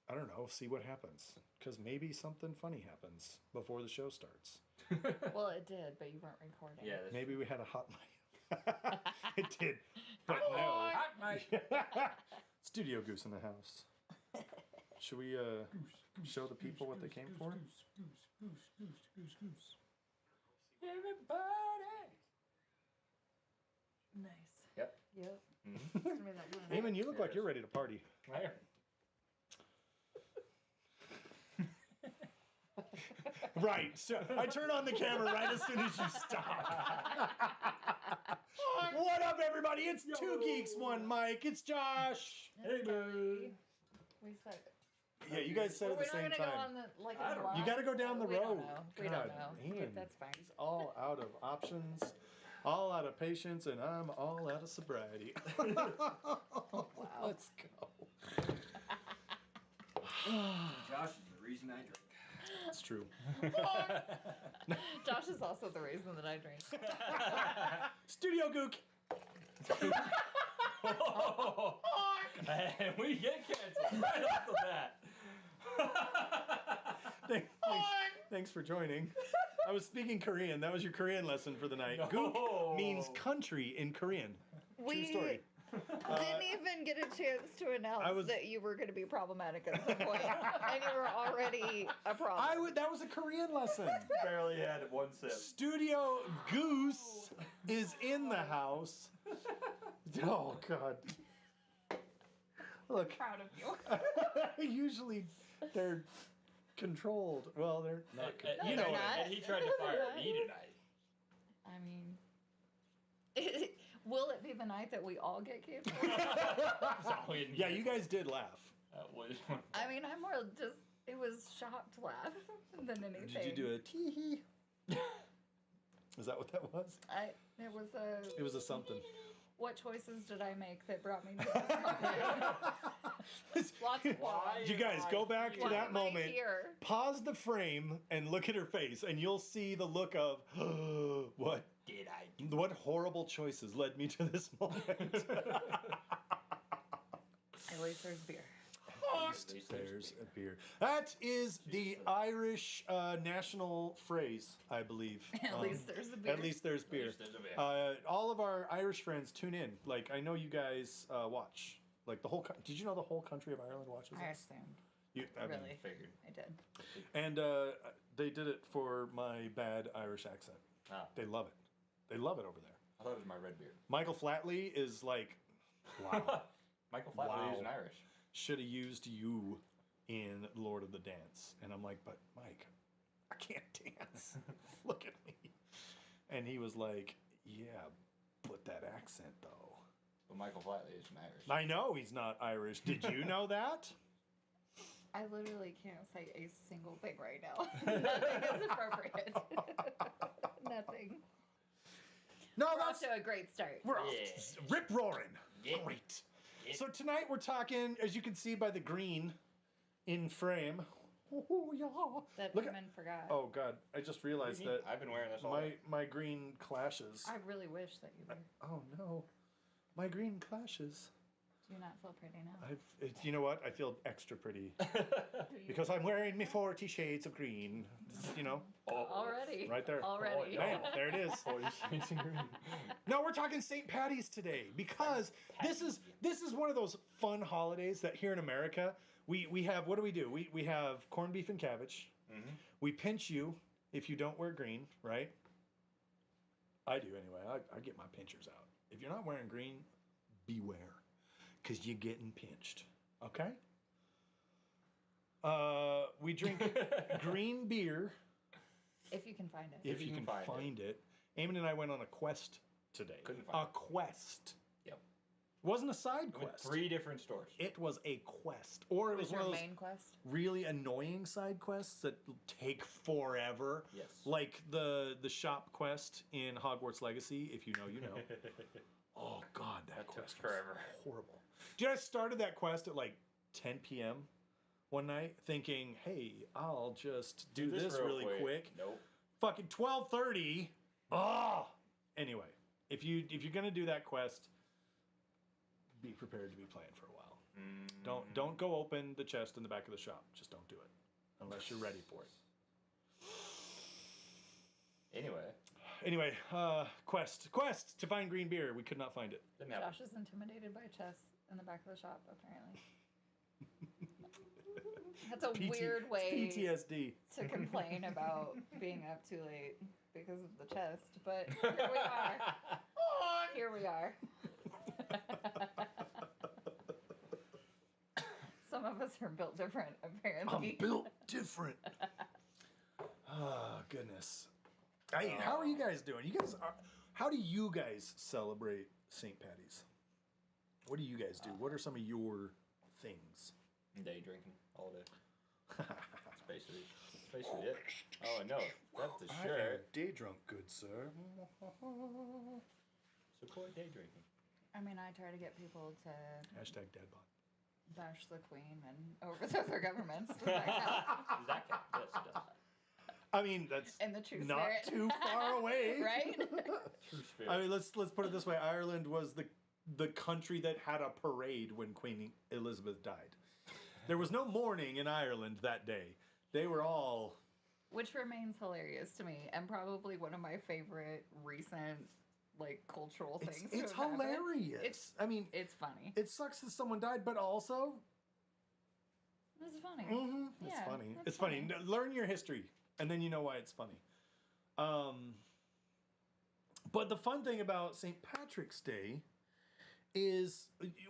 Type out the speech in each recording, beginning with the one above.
I don't know, see what happens. Because maybe something funny happens before the show starts. Well, it did, but you weren't recording. Yeah, Maybe we had a hot mic. It did, but no. Hot mic. Studio Goose in the house. Should we show the people what they came for? Goose. Everybody. Nice. Yep. Yep. Mm-hmm. It's gonna be that kind of- Eamon, you look like you're ready to party. Right. Right. So I turn on the camera right as soon as you stop. What up, everybody? It's Two Geeks, One Mike. It's Josh. Hey, Gary. We said it. Yeah, you guys said We're at the same not gonna go time. on the like. I a don't- line. You got to go down the We road. don't know. We don't God, know. Eamon. That's fine. He's all out of options, all out of patience, and I'm all out of sobriety. Let's go. Josh is the reason I drink. It's true. Josh is also the reason that I drink. Studio Gook. And we get canceled right off the bat. Thanks for joining. I was speaking Korean. That was your Korean lesson for the night. No. Gook means country in Korean. True story. Didn't even get a chance to announce that you were going to be problematic at some point, and you were already a problem. That was a Korean lesson. Barely had one sip. Studio Goose is in the house. Oh, God. Look, Proud of you. usually they're controlled. Well, they're not. No, You know they're what I not. mean. And he tried to fire me tonight. I mean, will it be the night that we all get canceled? Yeah, you guys did laugh. That was I mean, I'm more just, it was shocked laugh than anything. Did you do a tee-hee? Is that what that was? It was a something. What choices did I make that brought me to this moment? Lots of Why? You guys, go back to Why that am I moment. here? Pause the frame and look at her face, and you'll see the look of, what did I do? What horrible choices led me to this moment? At least there's beer. At least there's a beer. That is the Irish national phrase, I believe. At least there's a beer. At least there's beer. There's a beer. All of our Irish friends tune in. Like, I know you guys watch. Like, the whole... Did you know the whole country of Ireland watches I us? assumed. I mean, Really? Figured. I did. and they did it for my bad Irish accent. Oh. They love it. They love it over there. I thought it was my red beard. Michael Flatley is like, wow. Michael Flatley Wow. is an Irish. Should have used you in Lord of the Dance. And I'm like, but Mike, I can't dance. Look at me. And he was like, yeah, but that accent though. But Michael Flatley is an Irish. I know he's not Irish. Did you know that? I literally can't say a single thing right now. Nothing is appropriate. Nothing. No, We're that's... off to a great start. We're off. Yeah. Rip roaring. Yeah. Great. Yeah. So tonight we're talking, as you can see by the green in frame. Oh, yeah. That Look at... Eamon forgot. Oh, God. I just realized that I've been wearing this all day. my green clashes. I really wish that you were. Oh, no. My green clashes. Do you not feel pretty now? You know what? I feel extra pretty. Because I'm wearing me 40 shades of green. You know? Already. Right there. Already. Bam, there it is. 40 shades of green. No, we're talking St. Patty's today because this is one of those fun holidays that here in America we have. What do? We have corned beef and cabbage. Mm-hmm. We pinch you if you don't wear green, right? I do anyway. I get my pinchers out. If you're not wearing green, beware, because you're getting pinched. Okay? We drink green beer. If you can find it. If you can find it. Eamon and I went on a quest today. Couldn't find a quest. Yep. It wasn't a side I went quest. 3 different stores. It was a quest. Or it was one your of those main quest? really annoying side quests that take forever. Yes. Like the shop quest in Hogwarts Legacy. If you know, you know. Oh, God, that took quest forever. was horrible. Dude, I started that quest at like 10 p.m. one night thinking, hey, I'll just do this really quick. Nope. Fucking 12:30. Oh! Anyway, if you're going to do that quest, be be prepared to be playing for a while. Don't go open the chest in the back of the shop. Just don't do it unless you're ready for it. Anyway, quest to find green beer. We could not find it. Josh is intimidated by chests in the back of the shop, apparently. That's a weird way PTSD to complain about being up too late because of the chest, but here we are. Here we are. Some of us are built different, apparently. I'm built different. Oh, goodness. How are you guys doing? How do you guys celebrate St. Patty's? What do you guys do? What are some of your things? Day drinking all day. That's basically it. Oh no, that's the shirt. Day drunk, good sir. Support day drinking. I mean, I try to get people to #deadbot. bash the queen and overthrow their governments. Does that Does that count? Yes, it does. I mean, that's in the true not spirit. too far away, right? True spirit. I mean, let's put it this way: Ireland was the country that had a parade when Queen Elizabeth died. There was no mourning in Ireland that day. They were all... Which remains hilarious to me, and probably one of my favorite recent, cultural things. It's hilarious. It's funny. It sucks that someone died, but also... It's funny. Mm-hmm. It's Yeah, funny. it's It's funny. Learn your history, and then you know why it's funny. But the fun thing about St. Patrick's Day is,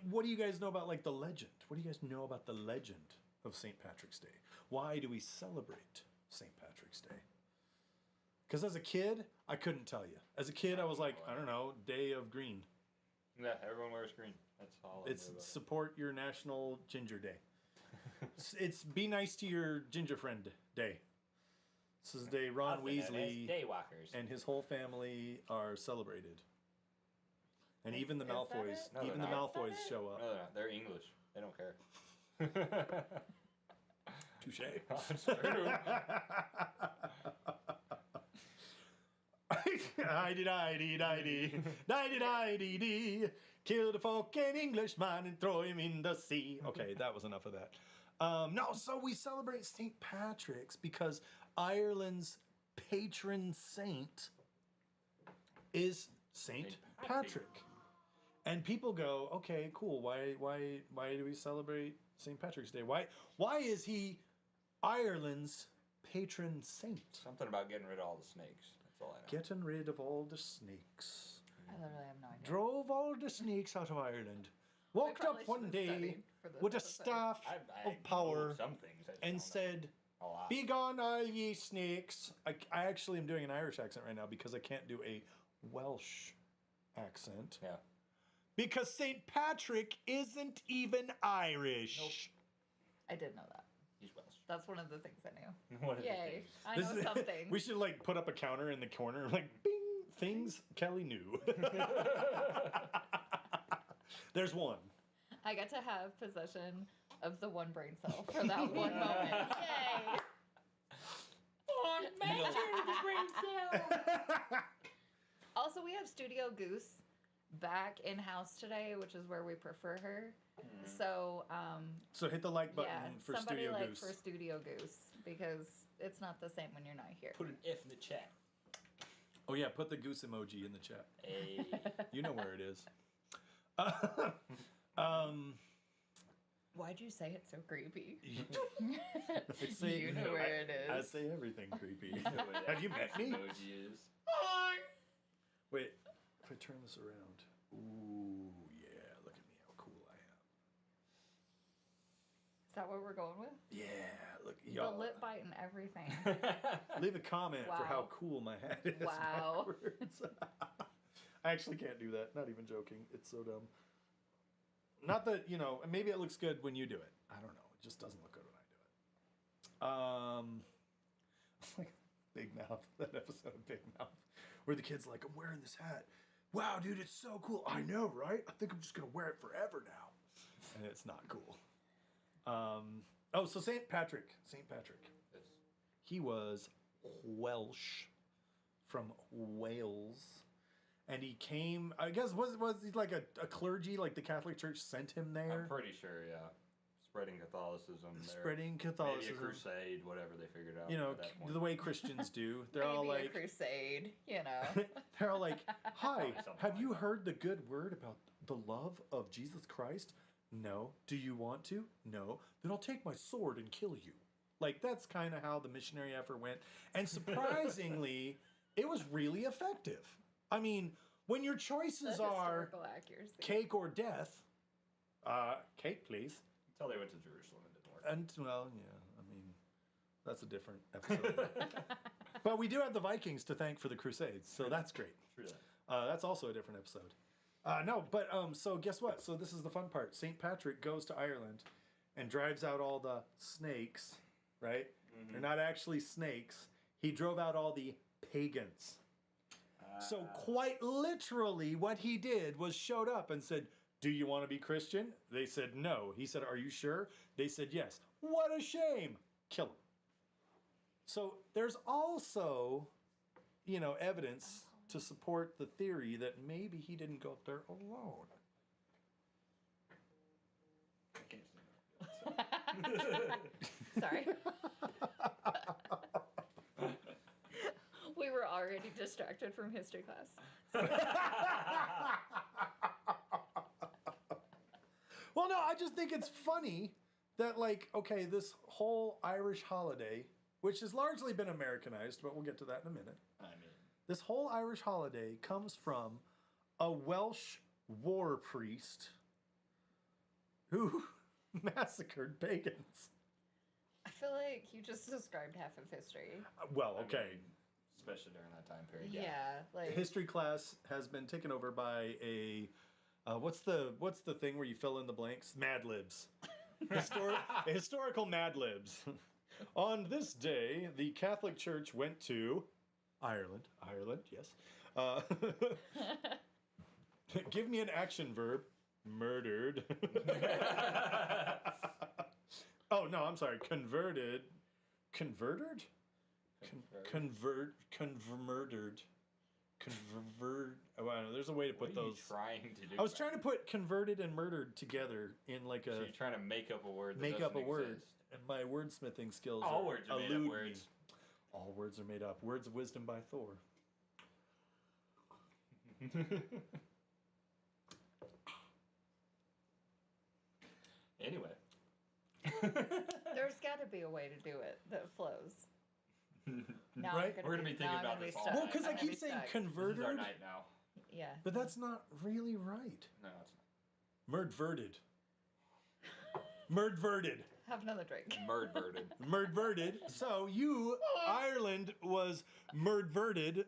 what do you guys know about the legend? What do you guys know about the legend of St. Patrick's Day? Why do we celebrate St. Patrick's Day? Because as a kid, I couldn't tell you. As a kid, I was like, I don't know, Day of Green. Yeah, everyone wears green. That's all. It's support your National Ginger Day. It's be nice to your ginger friend day. This is the day Ron Weasley and his whole family are celebrated. And even the Malfoys, Malfoys show up. No, they're English. They don't care. Touche. That's true. I-dee-dee-dee-dee. Kill the fucking Englishman and throw him in the sea. Okay, that was enough of that. So we celebrate St. Patrick's because Ireland's patron saint is St. Patrick. And people go, okay, cool. Why do we celebrate St. Patrick's Day? Why is he Ireland's patron saint? Something about getting rid of all the snakes. That's all I know. Getting rid of all the snakes. I literally have no idea. Drove all the snakes out of Ireland. Walked up one day with a staff of power and said, "Be gone, all ye snakes." I actually am doing an Irish accent right now because I can't do a Welsh accent. Yeah. Because St. Patrick isn't even Irish. Nope. I did know that. He's Welsh. That's one of the things I knew. One of the Yay. things. I know something. We should put up a counter in the corner, bing, things Kelly knew. There's one. I got to have possession of the one brain cell for that one moment. Yay! Oh, man, the brain cell! Also, we have Studio Goose back in-house today, which is where we prefer her. So, so hit the like button for Studio Goose. For Studio Goose, because it's not the same when you're not here. Put an F in the chat. Oh yeah, put the goose emoji in the chat. Hey. You know where it is. Why'd you say it so creepy? You know where it is. I say everything creepy. Have you met me? Emoji is. Wait, if I turn this around. Ooh, yeah, look at me, how cool I am. Is that what we're going with? Yeah, look, The y'all. lip bite and everything. Leave a comment for how Wow. cool my hat is. Wow. Backwards. I actually can't do that. Not even joking. It's so dumb. Not that, maybe it looks good when you do it. I don't know. It just doesn't look good when I do it. Big Mouth, that episode of Big Mouth, where the kid's like, I'm wearing this hat. Wow, dude, it's so cool. I know, right? I think I'm just going to wear it forever now. And it's not cool. So St. Patrick. St. Patrick. Yes. He was Welsh from Wales. and he came. I guess was he like a clergy? Like the Catholic Church sent him there. I'm pretty sure, yeah. Spreading Catholicism. Spreading Catholicism. Maybe a crusade, whatever they figured out. You know, at that point. the way Christians do. They're all Maybe a like crusade, you know. they're all like, "Hi, Something have like you that. heard the good word about the love of Jesus Christ? No. Do you want to? No. Then I'll take my sword and kill you." Like that's kind of how the missionary effort went, and surprisingly, it was really effective. I mean, when your choices The are historical accuracy. cake or death, cake, please. Until they went to Jerusalem and didn't work. And well, yeah, I mean, that's a different episode. But we do have the Vikings to thank for the Crusades, so that's great. True that. That's also a different episode. No, but so guess what? So this is the fun part. St. Patrick goes to Ireland and drives out all the snakes, right? Mm-hmm. They're not actually snakes. He drove out all the pagans. So quite literally what he did was showed up and said, "Do you want to be Christian?" They said no. He said, "Are you sure?" They said yes. What a shame. Kill him. So there's also, evidence to support the theory that maybe he didn't go up there alone. I can't stand that. Sorry. We were already distracted from history class. Well, no, I just think it's funny that, okay, this whole Irish holiday, which has largely been Americanized, but we'll get to that in a minute. I mean, This whole Irish holiday comes from a Welsh war priest who massacred pagans. I feel like you just described half of history. Well, I okay. mean, especially during that time period. Yeah, like History class has been taken over by a what's the thing where you fill in the blanks? Mad Libs. Historical Mad Libs. On this day, the Catholic Church went to Ireland. Ireland, yes. Give me an action verb. Murdered. Oh no, I'm sorry. Converted. Converted? Converted. Oh, I don't know. There's a way to put What are you those. trying to do? I was trying to put converted and murdered together in like So a you're trying to make up a word that make up a doesn't word, exist. and my wordsmithing skills All are words are made up elude words. me. All words are made up. Words of wisdom by Thor. Anyway. there's got to be a way to do it that flows. Now Right? We're gonna be thinking now I'm about gonna be this all stuck. Well, because I I'm gonna keep be saying stuck. This is converted, our night now. Yeah. but that's not really right. No, it's not. Murdverted. Murdverted. Have another drink. Murdverted. Murdverted. So you, Ireland, was murdverted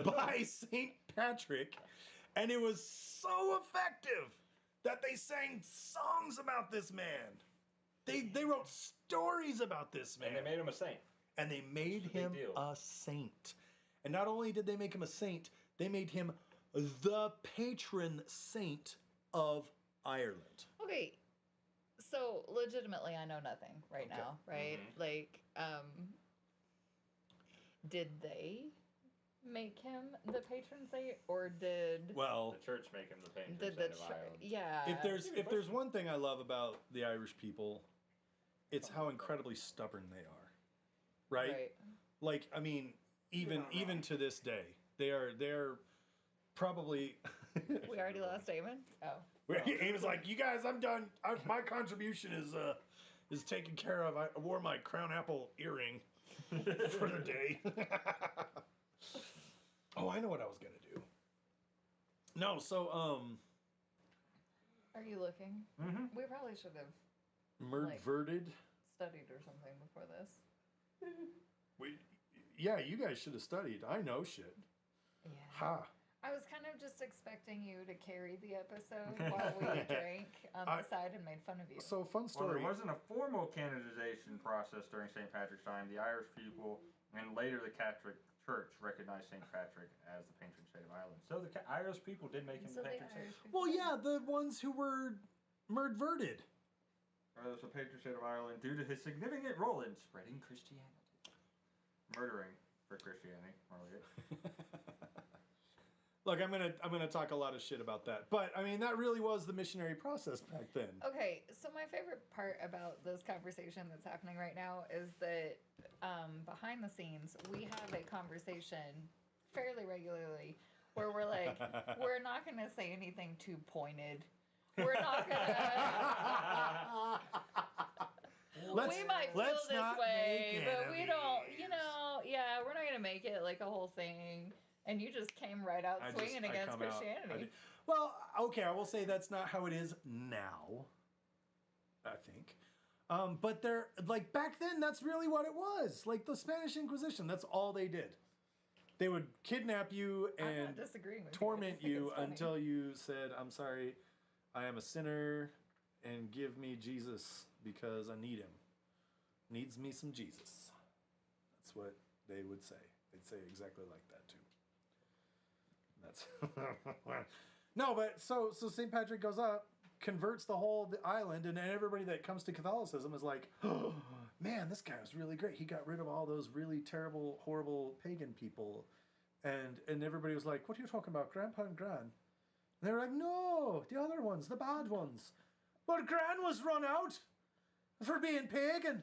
by St. Patrick, and it was so effective that they sang songs about this man. They wrote stories about this man. And they made him a saint. And they made Which is a big him deal. a saint. And not only did they make him a saint, they made him the patron saint of Ireland. Okay. So legitimately I know nothing right Okay. now, right? Mhm. Like, did they make him the patron saint or did Well, The church make him the patron did saint the of church? Ireland. Yeah. if there's one thing I love about the Irish people, it's how incredibly stubborn they are. Right? Like, I mean, even to this day, they're probably We already lost Damon? Oh. he was like, "You guys, I'm done. My contribution is taken care of. I wore my crown apple earring for the day." Oh, I know what I was gonna do. No, so Are you looking? Mm-hmm. We probably should have murdverted. studied or something before this. Yeah, you guys should have studied. I know shit. Yeah. Ha. I was kind of just expecting you to carry the episode while we drank on the side and made fun of you. So fun Well, story. there wasn't a formal canonization process during St. Patrick's time. The Irish people and later the Catholic Church recognized St. Patrick as the patron saint of Ireland. So the Irish people did make him So the the patron saint. Irish people Well, did. yeah, the ones who were murdverted. As the patron saint of Ireland due to his significant role in spreading Christianity. Murdering for Christianity, more like it. Look, I'm gonna talk a lot of shit about that, but I mean that really was the missionary process back then. Okay, so my favorite part about this conversation that's happening right now is that behind the scenes we have a conversation fairly regularly where we're like, we're not going to say anything too pointed. We're not going to. We might feel this way, but we don't. You know, yeah, we're not going to make it like a whole thing. And you just came right out swinging against Christianity. Well, okay, I will say that's not how it is now. I think. But they're like back then. That's really what it was. Like the Spanish Inquisition. That's all they did. They would kidnap you and torment you until you said, "I'm sorry, I am a sinner, and give me Jesus because I need him. Needs me some Jesus." That's what they would say. They'd say exactly like that too. That's no, but so St. Patrick goes up, converts the whole island, and everybody that comes to Catholicism is like, "Oh, man, this guy was really great. He got rid of all those really terrible, horrible pagan people." And everybody was like, "What are you talking about, Grandpa and Gran?" And they were like, "No, the other ones, the bad ones." But Gran was run out for being pagan. And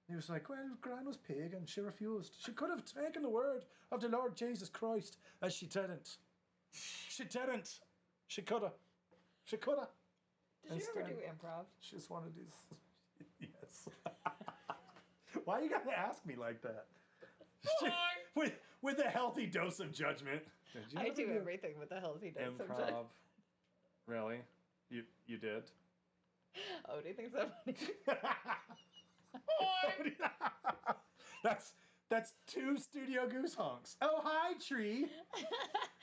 he was like, "Well, Gran was pagan. She refused. She could have taken the word of the Lord Jesus Christ, as she didn't. She didn't. She coulda. She coulda." Did you ever do improv? She just wanted to do. Yes. Why you gotta ask me like that? with a healthy dose of judgment. I do everything with a healthy dose of judgment. Improv. Really? You did? Oh, do you think so funny? That's 2 Studio Goose honks. Oh, hi, tree.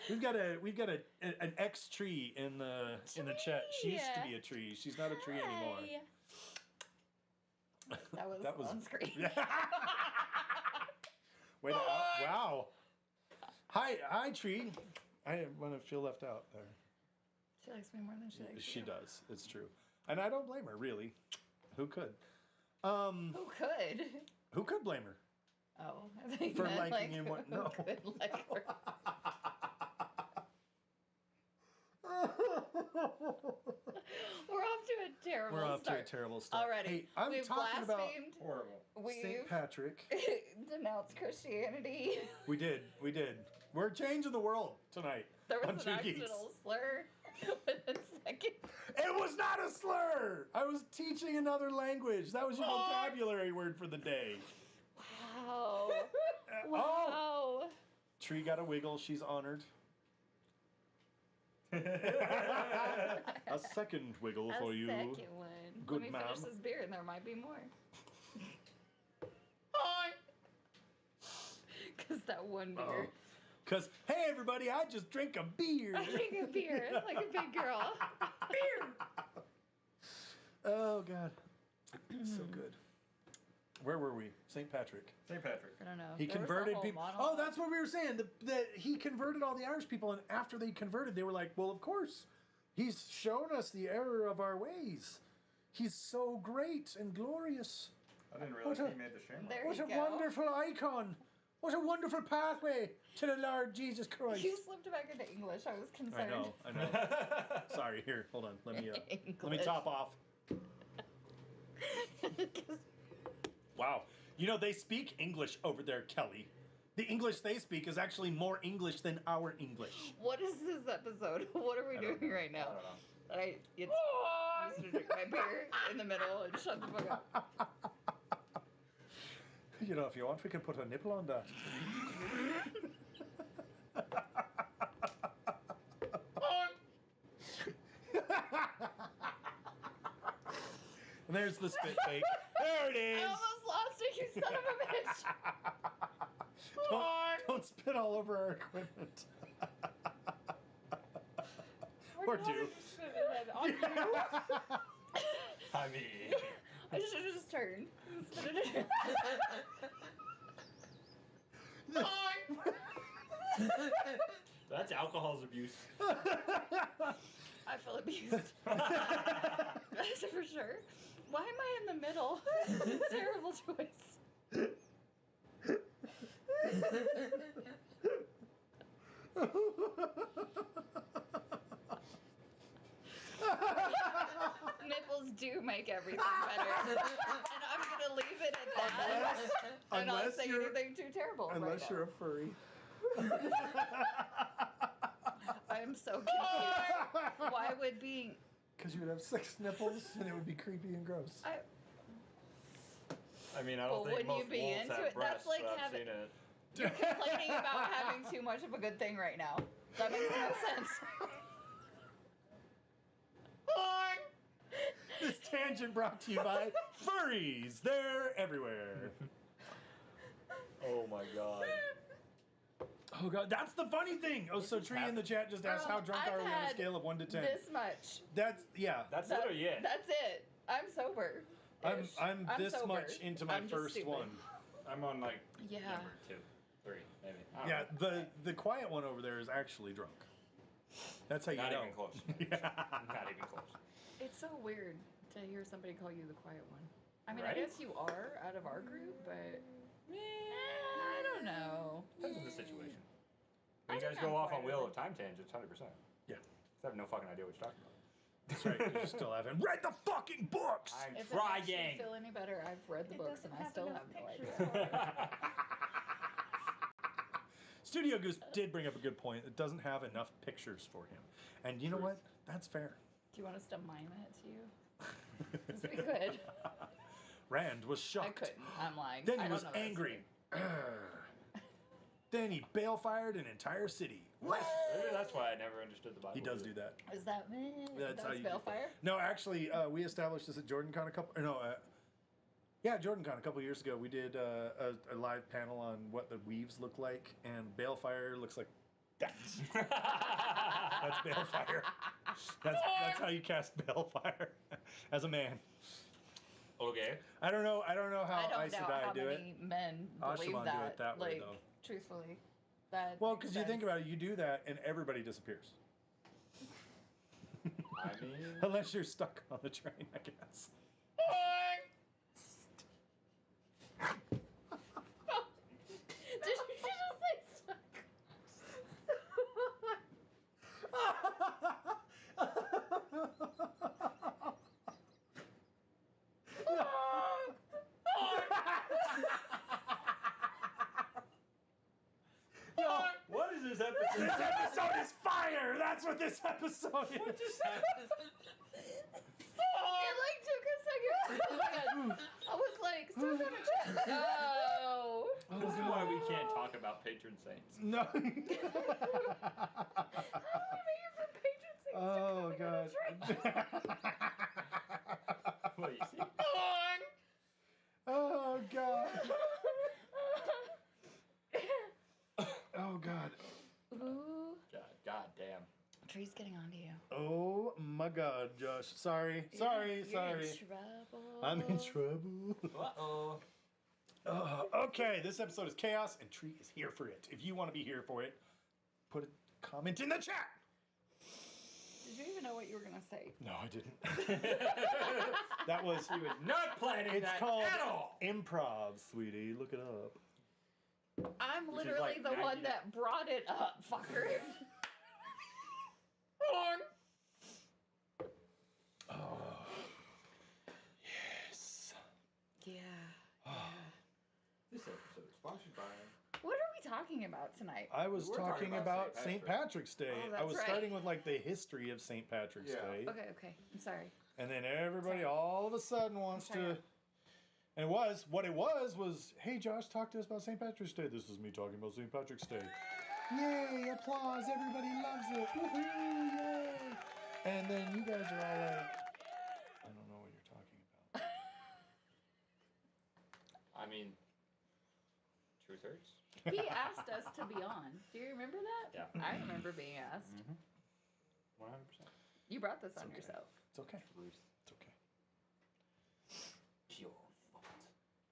We've got an ex tree in the chat. She used to be a tree. She's not a tree anymore. That was on screen. Wait, wow. Hi, tree. I want to feel left out there. She likes me more than she likes She you. does. It's true, and I don't blame her. Really, who could? Who could? Who could blame her? Oh, I think For liking liking him. What? No. Who could like her? We're off to a terrible start. Already. Hey, I'm We've talking about horrible. St. Patrick. Denounced Christianity. We did. We're changing the world tonight. There was on an Two accidental Geeks. slur within seconds. It was not a slur. I was teaching another language. That was your vocabulary word for the day. Wow. Wow. Oh. Tree got a wiggle. She's honored. A second wiggle for you. A second one. Good, Let me ma'am. finish this beer and there might be more. Because that one beer. Because, hey, everybody, I just drink a beer. I drink a beer like a big girl. Beer. Oh, God. So good. Where were we? St. Patrick. St. Patrick. I don't know. He converted people. Oh, that's what we were saying. That he converted all the Irish people, and after they converted, they were like, "Well, of course, he's shown us the error of our ways. He's so great and glorious. I didn't realize he made the shamrock. What a wonderful icon! What a wonderful pathway to the Lord Jesus Christ." You slipped back into English. I was concerned. I know. Sorry. Here, hold on. Let me top off. Wow. You know, they speak English over there, Kelly. The English they speak is actually more English than our English. What is this episode? What are we doing right now? I'm just gonna drink my beer in the middle and shut the fuck up. You know, if you want, we can put a nipple on that. And there's the spit take. There it is. I almost lost it, you son of a bitch. Don't spit all over our equipment. Or do. On you. I mean, I should have just turned. Spit it in. that's alcohol's abuse. I feel abused. That's for sure. Why am I in the middle? This is a terrible choice. do make everything better. And I'm going to leave it at that. And not Unless say you're- anything too terrible Unless right you're a furry. I'm so confused. Why would being... Because you would have 6 nipples and it would be creepy and gross. I mean, I don't Well, think wouldn't you most be wolves into have it? breasts, That's like but I've having- seen it. You're complaining about having too much of a good thing right now. That makes no sense. This tangent brought to you by furries. They're everywhere. Oh my god. Oh god, that's the funny thing. Oh, so Tree in the chat just asked, how drunk I've are we on a had scale of 1 to 10? This much. That's That's That- literally it. That's it. I'm sober. I'm this sober. much into my I'm just first stupid. one. I'm on like Yeah. number 2, 3, maybe. I don't Yeah, know. the quiet one over there is actually drunk. That's how you Not know. even close. Yeah. Not even close. It's so weird to hear somebody call you the quiet one. I mean, Right? I guess you are out of our group, but I don't know. Depends on the situation. I When you guys think go I'm off on quieter Wheel than- of Time tangents, 100%. Yeah. I have no fucking idea what you're talking about. That's right. You still haven't read the fucking books. I'm If it makes you trying. feel any better, I've read the books and I still have no idea. Studio Goose did bring up a good point. It doesn't have enough pictures for him. And you know what? That's fair. Do you want us to mime it to you? 'Cause we could. Rand was I shocked. couldn't. I'm lying. Then I he don't was know that angry. story. Then he bail-fired an entire city. Maybe that's why I never understood the Bible. He does either. do that. Is that That's how that's you- Balefire? No, actually, we established this at JordanCon JordanCon a couple years ago. We did a live panel on what the weaves look like, and Balefire looks like that. That's Balefire. That's how you cast Balefire as a man. Okay. I don't know how I don't Aes doubt Sedai how do many it. men believe Ashaman that. do it that way, like, though. truthfully, that. Well, makes because you think sense. about it, you do that, and everybody disappears. I mean, Unless you're stuck on the train, I guess. Did you just say stuck? what is this This episode? episode is fire! That's what this episode is. It like took a second. Oh my god. I was like, still gonna check. Oh. This is why we can't talk about patron saints. No. I'm here for patron saints. Oh god. What do you see? Oh god. Oh god. Ooh. God damn. Tree's getting onto you. Oh my god, Josh. Sorry. You're in Sorry. trouble. I'm in trouble. Uh-oh. Okay, this episode is chaos, and Tree is here for it. If you want to be here for it, put a comment in the chat. Did you even know what you were gonna say? No, I didn't. That was. He was not planning It's that called at all. improv, sweetie. Look it up. I'm Which is literally like the one 90 that brought it up, fucker. Oh. Yes. Yeah. This episode is sponsored by. What are we talking about tonight? I was We were talking talking about about St. St. Patrick's Day. Oh, I that's was right. starting with like the history of St. Patrick's Yeah. Day. Okay. I'm sorry. And then everybody Sorry. all of a sudden wants Sorry. to. And what it was, hey Josh, talk to us about St. Patrick's Day. This is me talking about St. Patrick's Day. Yay, applause, everybody loves it. Woohoo, yay. And then you guys are all like, I don't know what you're talking about. I mean, truth hurts. He asked us to be on. Do you remember that? Yeah. I remember being asked. 100%. You brought this on okay. yourself. It's okay. Truth. It's okay. Pure fault.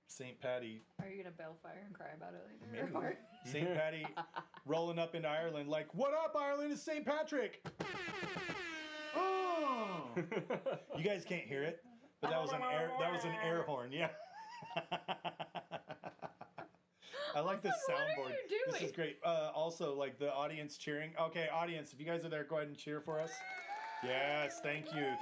St. Patty, Are you gonna bellfire and cry about it later? maybe. Or- St. Patty rolling up into Ireland like, what up, Ireland? It's St. Patrick. Oh. You guys can't hear it, but that was an air horn, yeah. I like this What are soundboard. you This is doing? great. Also, like the audience cheering. Okay, audience, if you guys are there, go ahead and cheer for us. Yes, thank you. It's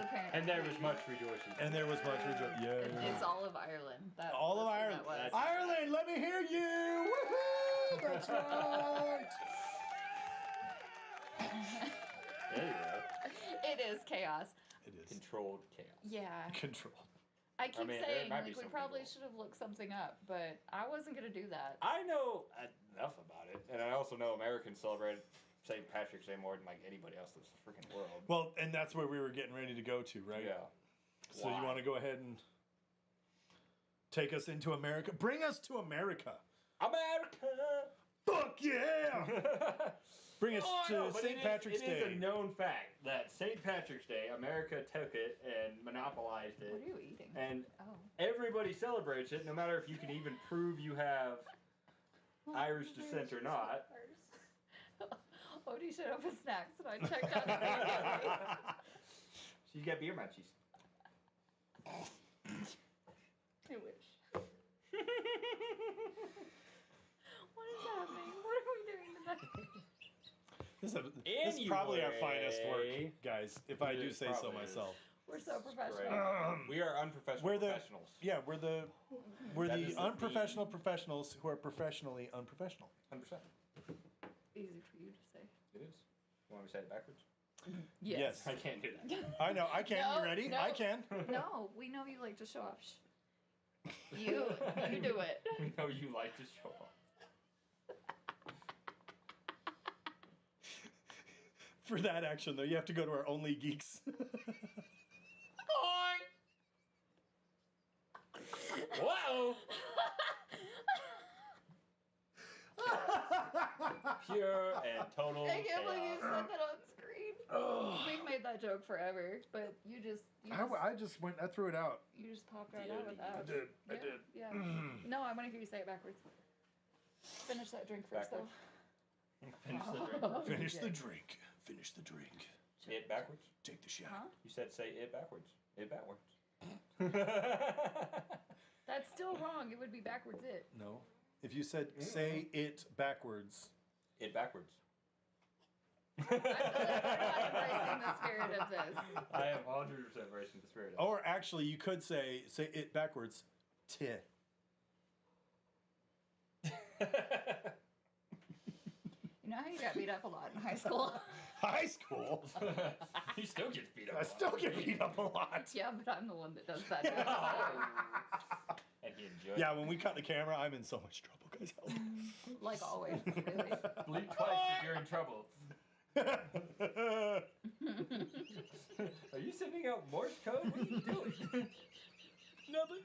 apparent. And there was much rejoicing. And there was much rejoicing. Yeah. It's all of Ireland. All of that's who Ireland. That was. Ireland, let me hear you! Woohoo! That's right. Anyway, It is chaos. It is controlled chaos. Yeah. control. I keep mean, there saying might be like we some probably control. should have looked something up, but I wasn't gonna do that. I know enough about it, and I also know Americans celebrate St. Patrick's Day more than like anybody else in the freaking world. Well, and that's where we were getting ready to go to, right? Yeah. So you want to go ahead and take us into America? Bring us to America. America! Fuck yeah! Bring us to St. Patrick's Day. It is a known fact that St. Patrick's Day, America took it and monopolized it. What are you eating? And Oh. everybody celebrates it, no matter if you can even prove you have Irish descent or not. Odie showed up with snacks and I checked out immediately. She's got beer munchies. I wish. What is happening? What are we doing tonight? This is probably our finest work, guys, if I do say so probably is. myself. We're so professional. Great. We are unprofessional professionals. Yeah, we're the That doesn't unprofessional professionals who are professionally unprofessional. 100%. Easy for you to say. It is. You want me to say it backwards? Yes. I can't do that. I know. I can. No, You ready? no. I can. No, we know you like to show off. You do it. We know you like to show off. For that action, though, you have to go to our Only Geeks. Whoa! Pure and total I can't believe you chaos. said that on screen. We've made that joke forever, but you just I threw it out. you just popped right out with that. I did. Yeah. No, I want to hear you say it backwards. Finish that drink first, Backwards? Finish the drink. though. Finish the drink. Finish the drink. It backwards? Take the shot. Huh? You said say it backwards. It backwards. That's still wrong. It would be backwards. It. No. If you said say it backwards. It backwards. I feel like we're not embracing the spirit of this. I am 100% embracing the spirit of Or actually, you could say it backwards. T. You know how you got beat up a lot in high school? High school. He still gets beat up. I still get beat up a lot. Yeah, but I'm the one that does that. And he enjoyed Yeah, when we cut the camera, I'm in so much trouble, guys. Help. Like always, really. Bleed twice if you're in trouble. Are you sending out Morse code? What are you doing? Nothing.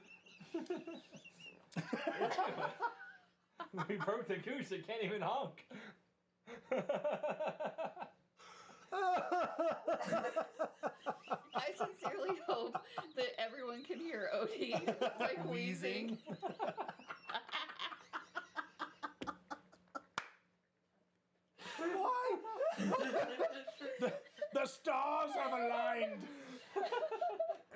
We broke the goose that can't even honk. I sincerely hope that everyone can hear Odie like wheezing. Why? The stars have aligned.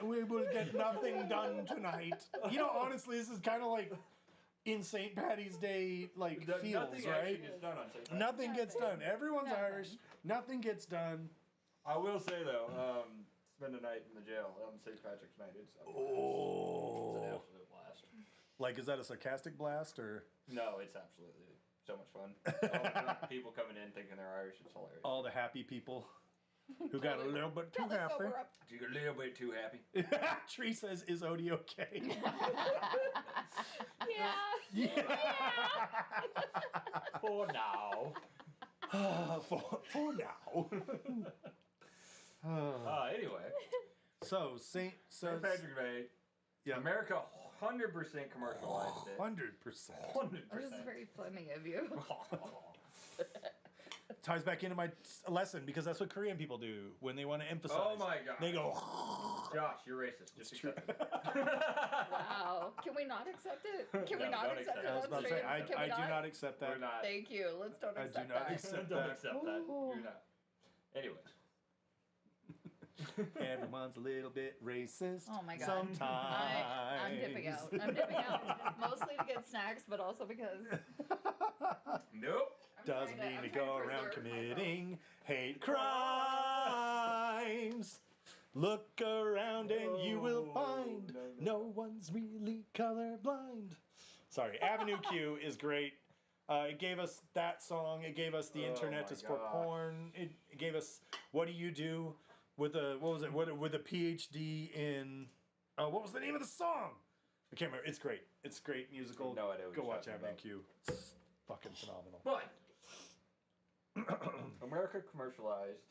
We will get nothing done tonight. You know, honestly, this is kind of like in St. Patty's Day, like feels, Nothing right? actually gets done on St. Patrick's. Nothing gets done. Everyone's Nothing. Irish. Nothing gets done. I will say though, spend a night in the jail on St. Patrick's night. It's a blast. Oh. It's an absolute blast. Like, is that a sarcastic blast or No, it's absolutely so much fun. All the drunk people coming in thinking they're Irish. It's hilarious. all the happy people who got a little bit too Probably happy? sober up. You're a little bit too happy. Tree says, "Is Odie okay?" Yeah. For now. for now. Anyway, So St. St. Patrick's Day. Yeah. America 100% commercialized it. 100%. 100%. This is very funny of you. Ties back into my lesson because that's what Korean people do when they want to emphasize. Oh my god. They go. Josh, you're racist. Just It's true. accept it. Wow. Can we not accept it? Can we No, not don't accept accept it I was on about to stream? say, Can we I do not accept that. We're not. Thank you. Let's don't I do accept not that. accept Don't that. accept that. Ooh. You're not. Anyways. Everyone's a little bit racist. Oh my god. Sometimes. I'm dipping out. I'm dipping out. Mostly to get snacks, but also because Nope. I'm Doesn't trying mean to I'm trying go to around preserve myself. committing hate crimes. Look around and you will find no one's really colorblind. Sorry, Avenue Q is great. It gave us that song. It gave us the internet is for porn. It gave us what do you do with a with a PhD in what was the name of the song? I can't remember. It's great. It's great musical. No idea what Go you're watch talking Avenue about. Q. It's fucking phenomenal. But America commercialized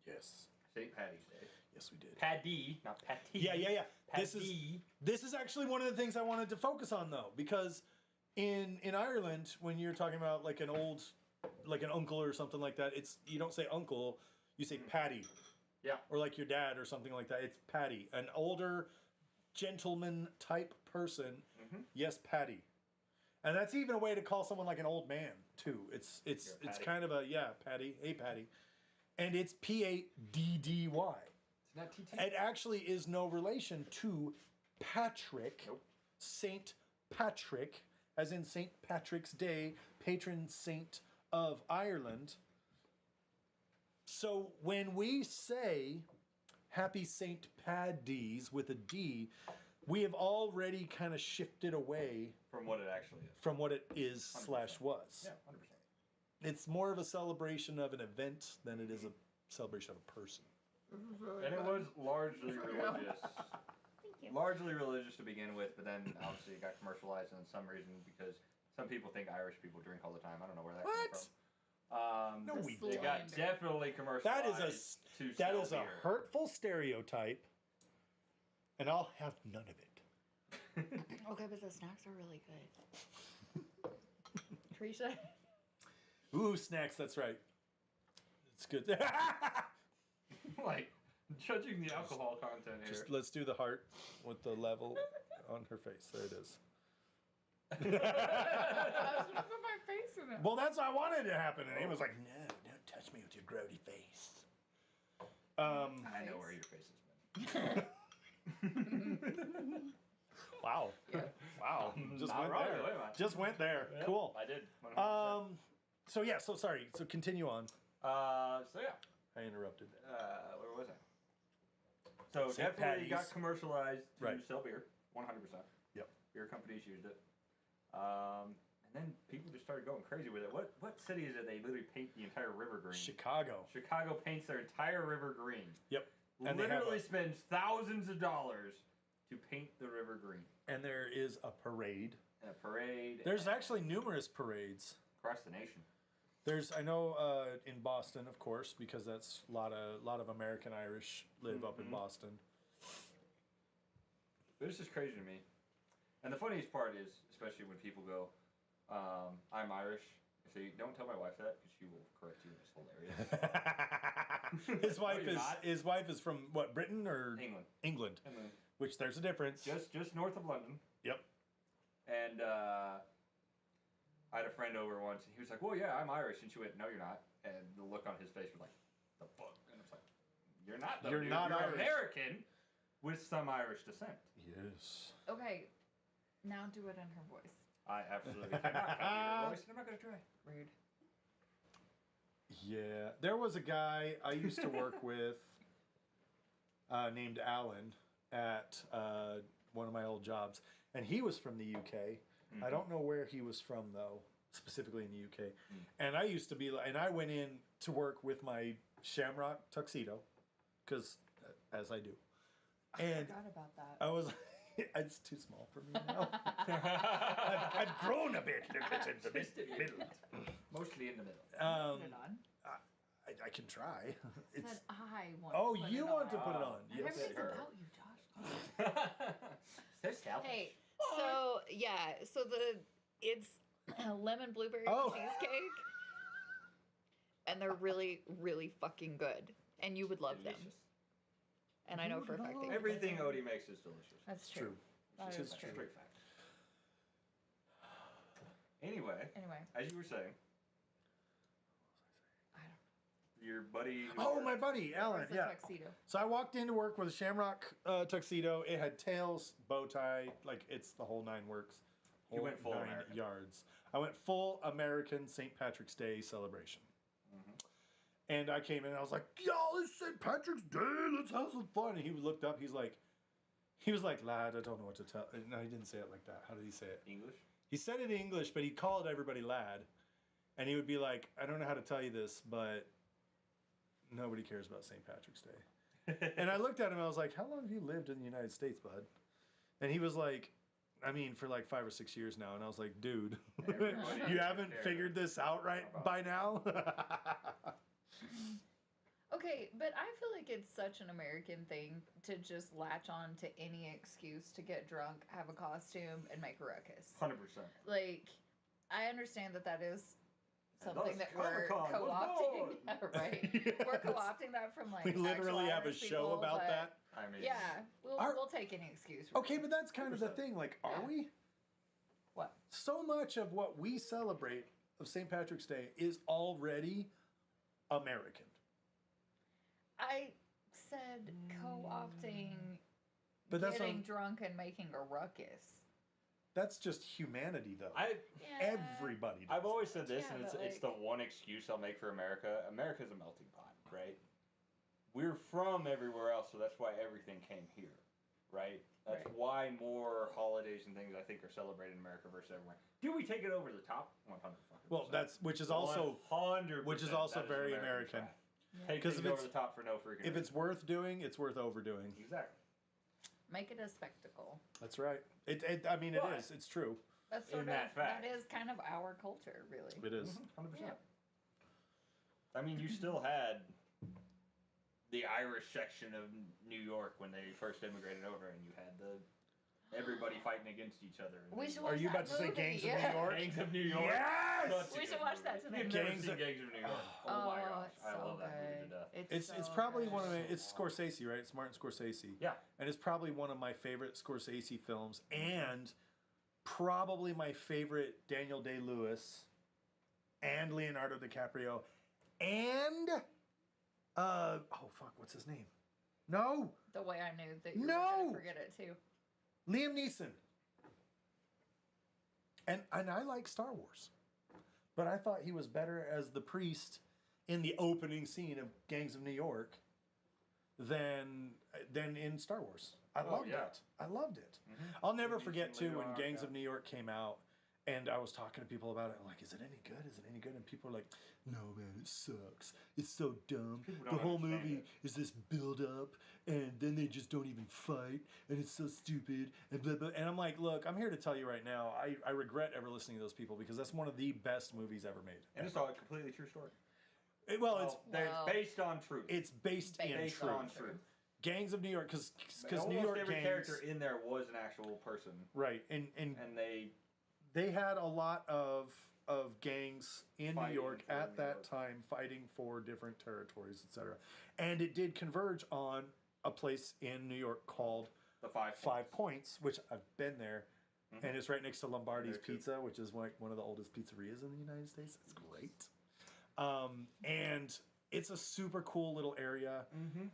Yes. St. Patty's Day. Yes, we did. Paddy, not patty. Yeah. Paddy. This is actually one of the things I wanted to focus on though, because in Ireland, when you're talking about like an uncle or something like that, you don't say uncle, you say Paddy. Yeah. Or like your dad or something like that. It's Paddy. An older gentleman type person. Mm-hmm. Yes, Paddy. And that's even a way to call someone like an old man too. It's kind of a Paddy. Hey Paddy. And it's Paddy. It's not TT. It actually is no relation to Patrick. Nope. Saint Patrick, as in St. Patrick's Day, patron saint of Ireland. So when we say Happy St. Paddy's with a D, we have already kind of shifted away From what it actually is. from what it is 100%. /was. Yeah, 100%. It's more of a celebration of an event than it is a celebration of a person. And it was largely religious. Thank you. Largely religious to begin with, but then obviously it got commercialized and some reason because some people think Irish people drink all the time. I don't know where that came What? from. No, we They don't. got definitely commercialized. That is a hurtful stereotype, and I'll have none of it. Okay, but the snacks are really good. Trisha? Ooh, snacks, that's right. It's good. Like, judging the alcohol content here. Just let's do the heart with the level on her face. There it is. I was gonna put my face in it. Well, that's what I wanted to happen, and he was like, "No, don't touch me with your grody face." I know where your face has been. Wow. Yeah. Wow. Just Not went wrong, there. wait a minute. Just went there. Yeah, Cool. I did. 100%. So yeah. So sorry. So continue on. So yeah. I interrupted. Where was I? So St. definitely got Paddy's. commercialized to Right. sell beer, 100%. Yep. Beer companies used it, and then people just started going crazy with it. What city is it? They literally paint the entire river green. Chicago. Chicago paints their entire river green. Yep. And they have Literally a- spends thousands of dollars to paint the river green. And there is a parade. And a parade. There's actually numerous parades. across the nation. I know in Boston, of course, because that's a lot of American Irish live up in Boston. But it's just crazy to me. And the funniest part is, especially when people go, I'm Irish. I say, don't tell my wife that because she will correct you. It's hilarious. His wife you're not. His wife is from what, Britain or England. England, And then which there's a difference. just north of London. Yep. And I had a friend over once, and he was like, "Well, yeah, I'm Irish," and she went, "No, you're not." And the look on his face was like, "The fuck?" And it's like, "You're not. Though, You're dude. not You're Irish. American with some Irish descent." Yes. Okay, now do it in her voice. I absolutely cannot copy her voice, and I'm not gonna try. Rude. Yeah, there was a guy I used to work with named Alan at one of my old jobs, and he was from the UK. I don't know where he was from though, specifically in the UK. And I used to be, and I went in to work with my shamrock tuxedo, because as I do, and I forgot about that. I was. It's too small for me now. I've grown a bit in the middle. Mostly in the middle. Put it on. I can try. Said It's, I want. oh, to put you it want on. to put it on? Not Yes. everything's Sure. about you, Josh. So selfish. Hey, so yeah, so it's lemon blueberry Oh. cheesecake, and they're really, really fucking good, and you would love them. Delicious. And I know for a fact that you Everything would. Odie makes is delicious. That's True. true. That It's is just true. Straight fact. Anyway, Anyway, as you were saying, I don't your buddy. who Oh, worked- my buddy know. Alan. Where's the Yeah. tuxedo? So I walked into work with a shamrock tuxedo. It had tails, bow tie, like it's the whole nine works. You went full 9 American. yards. I went full American St. Patrick's Day celebration. And I came in and I was like, y'all, it's St. Patrick's Day. Let's have some fun. And he looked up. He was like, lad, I don't know what to tell. No, he didn't say it like that. How did he say it? English? He said it in English, but he called everybody lad. And he would be like, I don't know how to tell you this, but nobody cares about St. Patrick's Day. And I looked at him and I was like, how long have you lived in the United States, bud? And he was like, I mean, for like 5 or 6 years now. And I was like, dude, you haven't figured this out right by now? Okay, but I feel like it's such an American thing to just latch on to any excuse to get drunk, have a costume, and make a ruckus. 100%. Like, I understand that is something thus that we're Comic-Con was co-opting. born. Right? Yes. We're co-opting that from like We literally actual have a Irish show people, about but that. I mean, Yeah, we'll take any excuse. Okay, but that's kind of the 100%. thing. Like, are Yeah. we? What? So much of what we celebrate of St. Patrick's Day is already American. I said co-opting, But that's getting not- drunk and making a ruckus. That's just humanity, though. Yeah. Everybody does. I've always said this, Yeah, and but, it's the like- one excuse I'll make for America. America's a melting pot, right? We're from everywhere else, so that's why everything came here, right? That's Right. why more holidays and things I think are celebrated in America versus everywhere. Do we take it over the top? 100%. Well, which is also 100%. which is also That an very American. fact. Yeah. Take Because things if over it's- the top for no freaking If it's reason. worth doing, it's worth overdoing. Exactly. Make it a spectacle. That's right. I mean, it But- is. It's true. That's In sort of that fact. that is kind of our culture, really. It is. 100%. Yeah. I mean, you still had the Irish section of New York when they first immigrated over, and you had everybody fighting against each other. We should Are watch you that about to say movie. Gangs of Yeah. New York? Gangs of New York. Yes! Such a We should good watch movie. that tonight. You've never Gangs seen of- Gangs of New York. Oh, my gosh, I love that movie to death. It's so probably good. one of my. It's Scorsese, right? It's Martin Scorsese. Yeah. And it's probably one of my favorite Scorsese films, and probably my favorite Daniel Day-Lewis, and Leonardo DiCaprio, and oh fuck, what's his name? No, The way I knew that you were No! going to forget it too. Liam Neeson. And I like Star Wars, but I thought he was better as the priest in the opening scene of Gangs of New York than in Star Wars. I loved yeah. it. I loved it. Mhm. I'll never Liam forget Neeson, too when Leonardo Gangs of DiCaprio. New York came out, and I was talking to people about it. I'm like, "Is it any good? Is it any good?" And people are like, "No, man, it sucks. It's so dumb. People The don't whole understand movie it." is this build up, and then they just don't even fight, and it's so stupid." And blah, blah. And I'm like, "Look, I'm here to tell you right now. I regret ever listening to those people because that's one of the best movies ever made. And it's all a completely true story. It's Well, based on truth. it's based in Based truth. on truth. Gangs of New York, because New Almost York every gangs, character in there was an actual person, right, and and they had a lot of gangs in New Fighting York for at New that York. time, fighting for different territories, etc. And it did converge on a place in New York called the Five Five Points, which I've been there, Mhm. and it's right next to Lombardi's There too. Pizza, which is like one of the oldest pizzerias in the United States. It's great, and it's a super cool little area. Mm-hmm.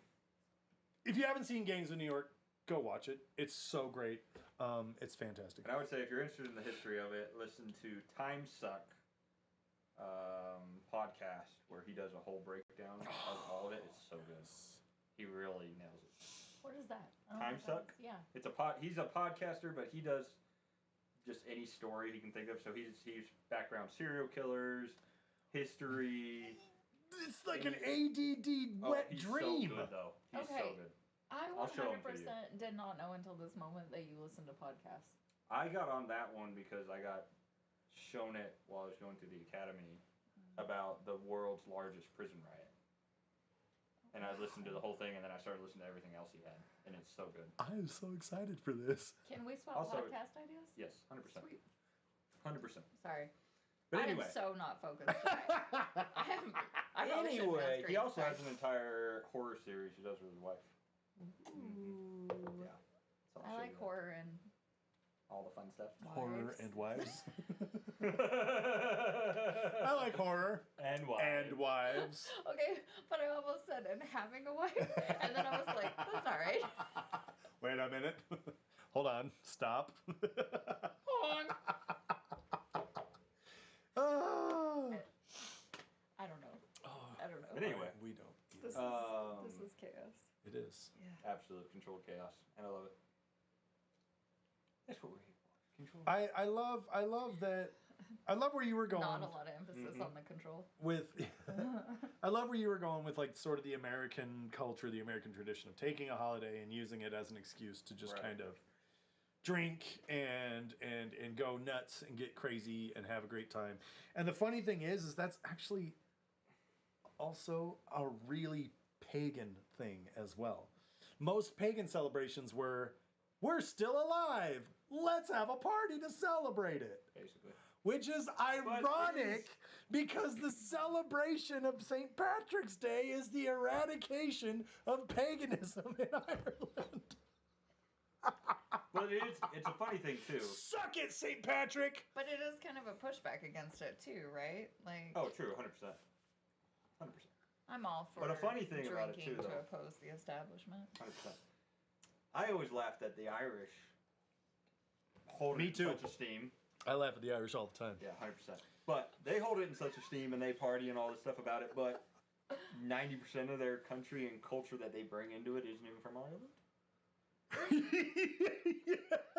If you haven't seen Gangs of New York, go watch it. It's so great. It's fantastic. And I would say if you're interested in the history of it, listen to Time Suck podcast where he does a whole breakdown of all of it. It's so good. He really nails it. What is that? I don't Time know what that suck? is. Yeah. It's he's a podcaster, but he does just any story he can think of. So he's background serial killers, history. It's like an ADD wet he's dream. So good though. He's so Okay. good. I I'll show 'em to 100% did not know until this moment that you listened to podcasts. I got on that one because I got shown it while I was going through the academy about the world's largest prison riot. And I listened to the whole thing, and then I started listening to everything else he had, and it's so good. I am so excited for this. Can we swap Also- podcast ideas? Yes, 100%. Sweet. 100%. Sorry. But I anyway. am so not focused today. I probably shouldn't Anyway, ask he her. also has an entire horror series he does with his wife. Ooh. Yeah. So I'll I show like you that. horror and All the fun stuff. Horror wives. and wives. I I like horror And why? and wives. Okay, but I almost said and having a wife, and then I was like, that's all right. Wait a minute. Hold on. Stop. Hold on. controlled chaos, and I love it. That's what we're here for. Control. I love that. I love where you were going. Not a lot of emphasis on the control. With I love where you were going with like sort of the American culture, the American tradition of taking a holiday and using it as an excuse to just kind of drink and go nuts and get crazy and have a great time. And the funny thing is that's actually also a really pagan thing as well. Most pagan celebrations were, we're still alive. Let's have a party to celebrate it. Basically. Which is ironic because the celebration of St. Patrick's Day is the eradication of paganism in Ireland. But it's a funny thing too. Suck it, St. Patrick! But it is kind of a pushback against it too, right? Like. Oh, true, 100%. 100%. I'm all for But a funny thing drinking about it too, to though. oppose the establishment. 100%. I always laughed at the Irish hold Me it in too. such esteem. I laugh at the Irish all the time. Yeah, 100%. But they hold it in such esteem and they party and all this stuff about it, but 90% of their country and culture that they bring into it isn't even from Ireland.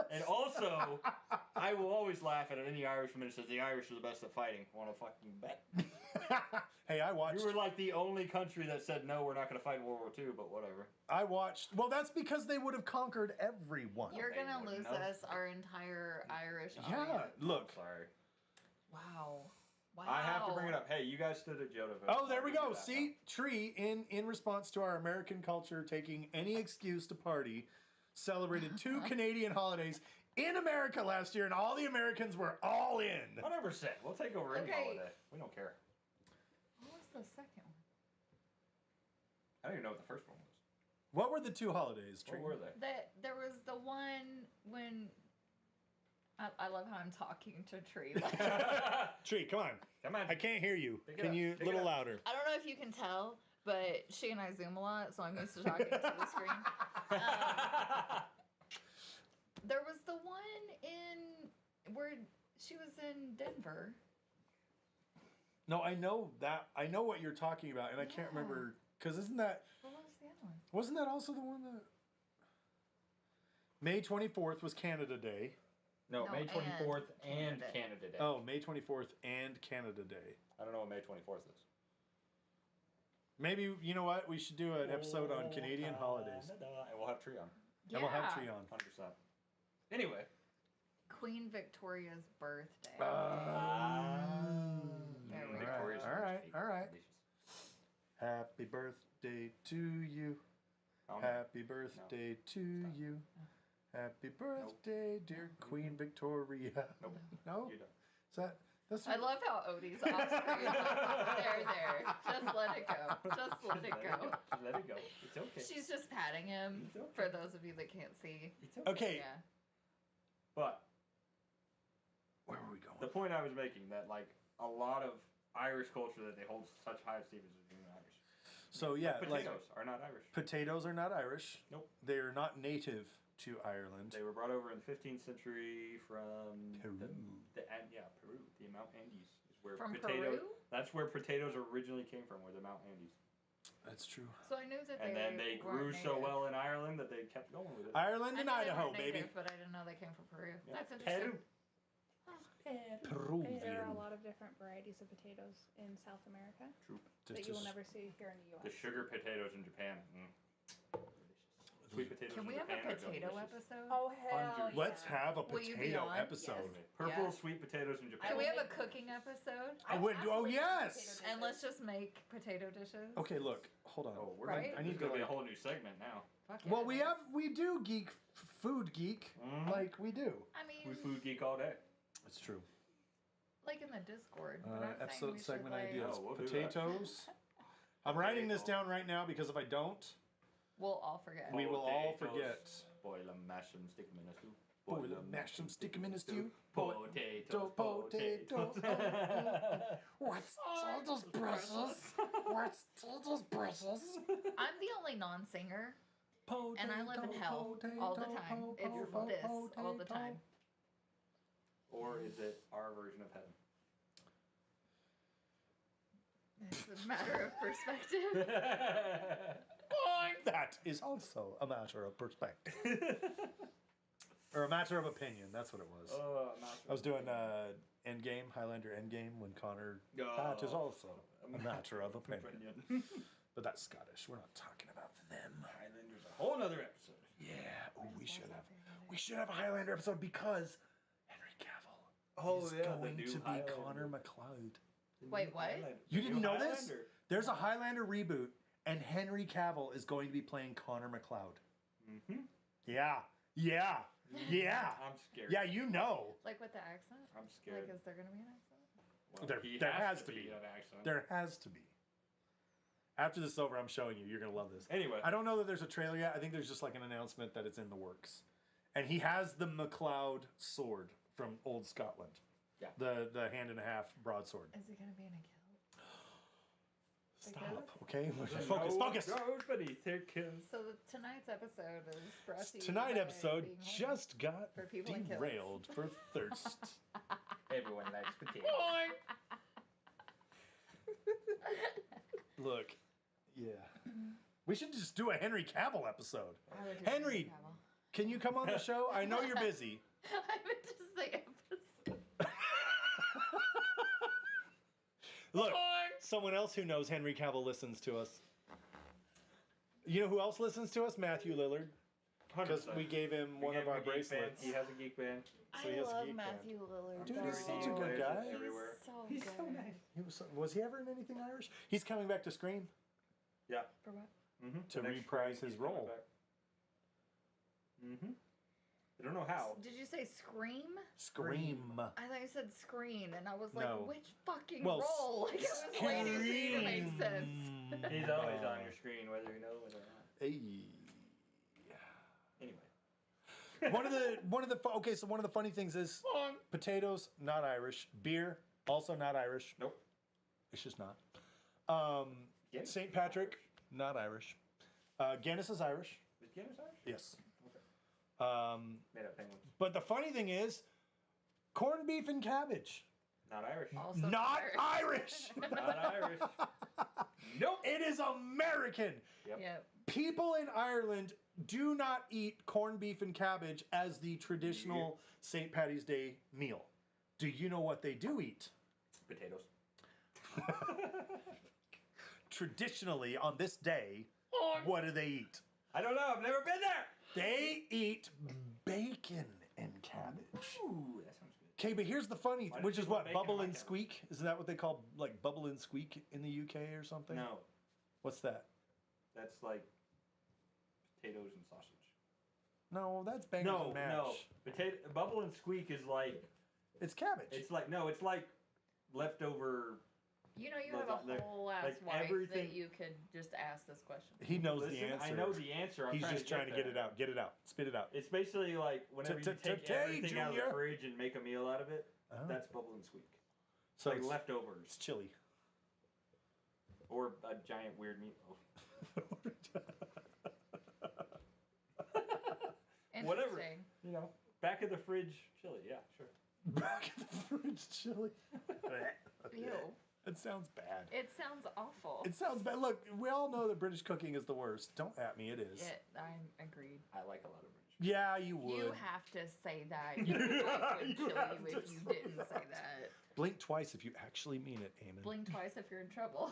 And also, I will always laugh at any Irishman who says the Irish are the best at fighting. Want to fucking bet? Hey, I watched. You were like the only country that said no, we're not going to fight in World War II, but whatever. I watched. Well, that's because they would have conquered everyone. You're they gonna wouldn't lose know. us our entire Irish Yeah, audience. look. I'm sorry. Wow. Wow. I have to bring it up. Hey, you guys stood at Jodo. Oh, there we go. See, Tree, in response to our American culture taking any excuse to party, celebrated 2 Canadian holidays in America last year, and all the Americans were all in. 100%. We'll take over any Okay. holiday. We don't care. What was the second one? I don't even know what the first one was. What were the 2 holidays, Tree? What were they? There was the one when. I love how I'm talking to Tree. Tree, come on. Come on. I can't hear you. Pick it Can up. you Pick it little up. louder? I don't know if you can tell, but she and I Zoom a lot, so I'm used to talking to the screen. There was the one where she was in Denver. No, I know that. I know what you're talking about, and I can't Yeah. remember because isn't that? What was the other one? Wasn't that also the one that? May 24th was Canada Day. No, No, May 24th and Canada. Canada Day. Oh, May 24th and Canada Day. I don't know what May 24th is. Maybe, you know what? We should do an episode on Canadian holidays. Canada. And we'll have Tree on. And we'll have Tree on. 100%. Anyway. Queen Victoria's birthday. Uh, There we go. Victoria's all right, Secret. all right. Delicious. Happy birthday to you. Oh, no. Happy birthday to you. Happy birthday, dear Queen Victoria. Nope. No? You don't. Is that... That's I love how Odie's off screen. There. Just let it go. Just let it go. Just let it go. It's okay. She's just patting him, It's okay. for those of you that can't see. It's okay. Okay. Yeah. But Where were we going? the point I was making that like a lot of Irish culture that they hold such high esteem is being Irish. So, yeah, like... Potatoes are not Irish. Potatoes are not Irish. Nope. They're not native to Ireland. They were brought over in the 15th century from Peru. Peru. The Mount Andes is where From potatoes. Peru? That's where potatoes originally came from, were the Mount Andes. That's true. So I knew that And then they grew weren't so native. well in Ireland that they kept going with it. Ireland I and knew they Idaho, weren't baby. native, but I didn't know they came from Peru. Yeah. That's interesting. Peruvian. There are a lot of different varieties of potatoes in South America True. that you will never see here in the U.S. The sugar potatoes in Japan. Delicious. Sweet potatoes Can in we have Japan a are potato delicious. episode? Oh hell Hundreds. yeah! Let's have a Will you be potato on? episode. Purple Yeah. sweet potatoes in Japan. Can we have a make- cooking episode? I would. Oh, absolutely yes. potato And let's just make potato dishes. Okay, look. Hold on. Oh, we're Right? gonna, I need this is gonna to, be a like- whole new segment now. Fuck Well, yeah. we do geek food geek Mhm. like we do. I mean, We food geek all day. That's true. like in the Discord. But I'm saying Episode we should, segment like, ideas. Oh, we'll do that. Potatoes. I'm writing this down right now because if I don't, We'll all forget. we will all Potatoes. forget. Boil them, mash them, stick them in a stew. Boil them, mash them, stick them in a stew. Potatoes, potatoes. What's all those brushes? What's all those brushes? I'm the only non-singer, and I live in hell all the time. It's this all the time. Or is it our version of heaven? It's a matter of perspective. That is also a matter of perspective. Or a matter of opinion. That's what it was. I was doing Endgame, Highlander Endgame, when Connor. That is also a matter of opinion. But that's Scottish. We're not talking about them. Highlander's a whole nother episode. Yeah. Oh, we should have a Highlander episode because Henry Cavill is going to be Connor McLeod. Wait, what? You didn't know this? There's a Highlander reboot, and Henry Cavill is going to be playing Connor McLeod. Mm-hmm. Yeah. I'm scared. Yeah, you know. Like with the accent? I'm scared. Like, is there going to be an accent? Well, There has to be. An accent. There has to be. After this is over, I'm showing you. You're going to love this. Anyway. I don't know that there's a trailer yet. I think there's just like an announcement that it's in the works. And he has the MacLeod sword from Old Scotland. Yeah. The hand and a half broadsword. Is he going to be in a kilt? Stop, okay? Focus. So tonight's episode is brought to you Tonight's by episode being horny just got for people in kilts. derailed for thirst. Everyone likes potatoes. Look, yeah. We should just do a Henry Cavill episode. I would do Henry, Cavill. can you come on the show? I know you're busy. I meant to say episode. Look, someone else who knows Henry Cavill listens to us. You know who else listens to us? Matthew Lillard. Because we gave him one of our bracelets. He has a geek band. So he has a I love geek Matthew Lillard. Dude, though. he's such a good guy. Everywhere. He's so good. nice. Was he ever in anything Irish? He's coming back to Scream Yeah. For what? Mm-hmm. to reprise his role. Mm-hmm. I don't know how. Did you say Scream? Scream. I thought you said Screen, and I was like, No. which fucking Well, role? Like, I was waiting for you to make sense. He's always on your screen, whether you know it or not. Hey. Anyway. one of the funny things is potatoes, not Irish. Beer, also not Irish. Nope. It's just not. Guinness St. is Patrick, not Irish. Guinness is Irish. Is Guinness Irish? Yes. Okay. Made up penguins. But the funny thing is, corned beef and cabbage. Not Irish. Also Not Irish. Not Irish. Nope. It is American. Yep. People in Ireland do not eat corned beef and cabbage as the traditional St. Patty's Day meal. Do you know what they do eat? Potatoes. Traditionally, on this day, what do they eat? I don't know. I've never been there. They eat bacon and cabbage. Ooh, that sounds good. Okay, but here's the funny, Why which do is people what, make bacon bubble on and my squeak? Isn't that what they call, like, bubble and squeak in the UK or something? No, What's that? that's like potatoes and sausage. No, that's bangers and mash. No. Bubble and squeak is like It's cabbage. it's like leftover. You know, you have a whole ass like wife everything- that you could just ask this question. He knows Listen, the answer. I know the answer. He's just trying to get it out. Get it out. Spit it out. It's basically like whenever you take everything out of the Junior. fridge and make a meal out of it. Oh. That's bubble and squeak. So Like it's leftovers chili. or a giant weird meatloaf. Whatever. Interesting. You know, back of the fridge chili. Yeah, sure. Back in the fridge chili. Ew. It sounds bad. It sounds awful. It sounds bad. Look, we all know that British cooking is the worst. Don't at me, it is. I'm agreed. I like a lot of British. Yeah, you would. You have to say that. Your wife would You kill have you to if you say didn't say that. Blink twice if you actually mean it, Eamon. Blink twice if you're in trouble.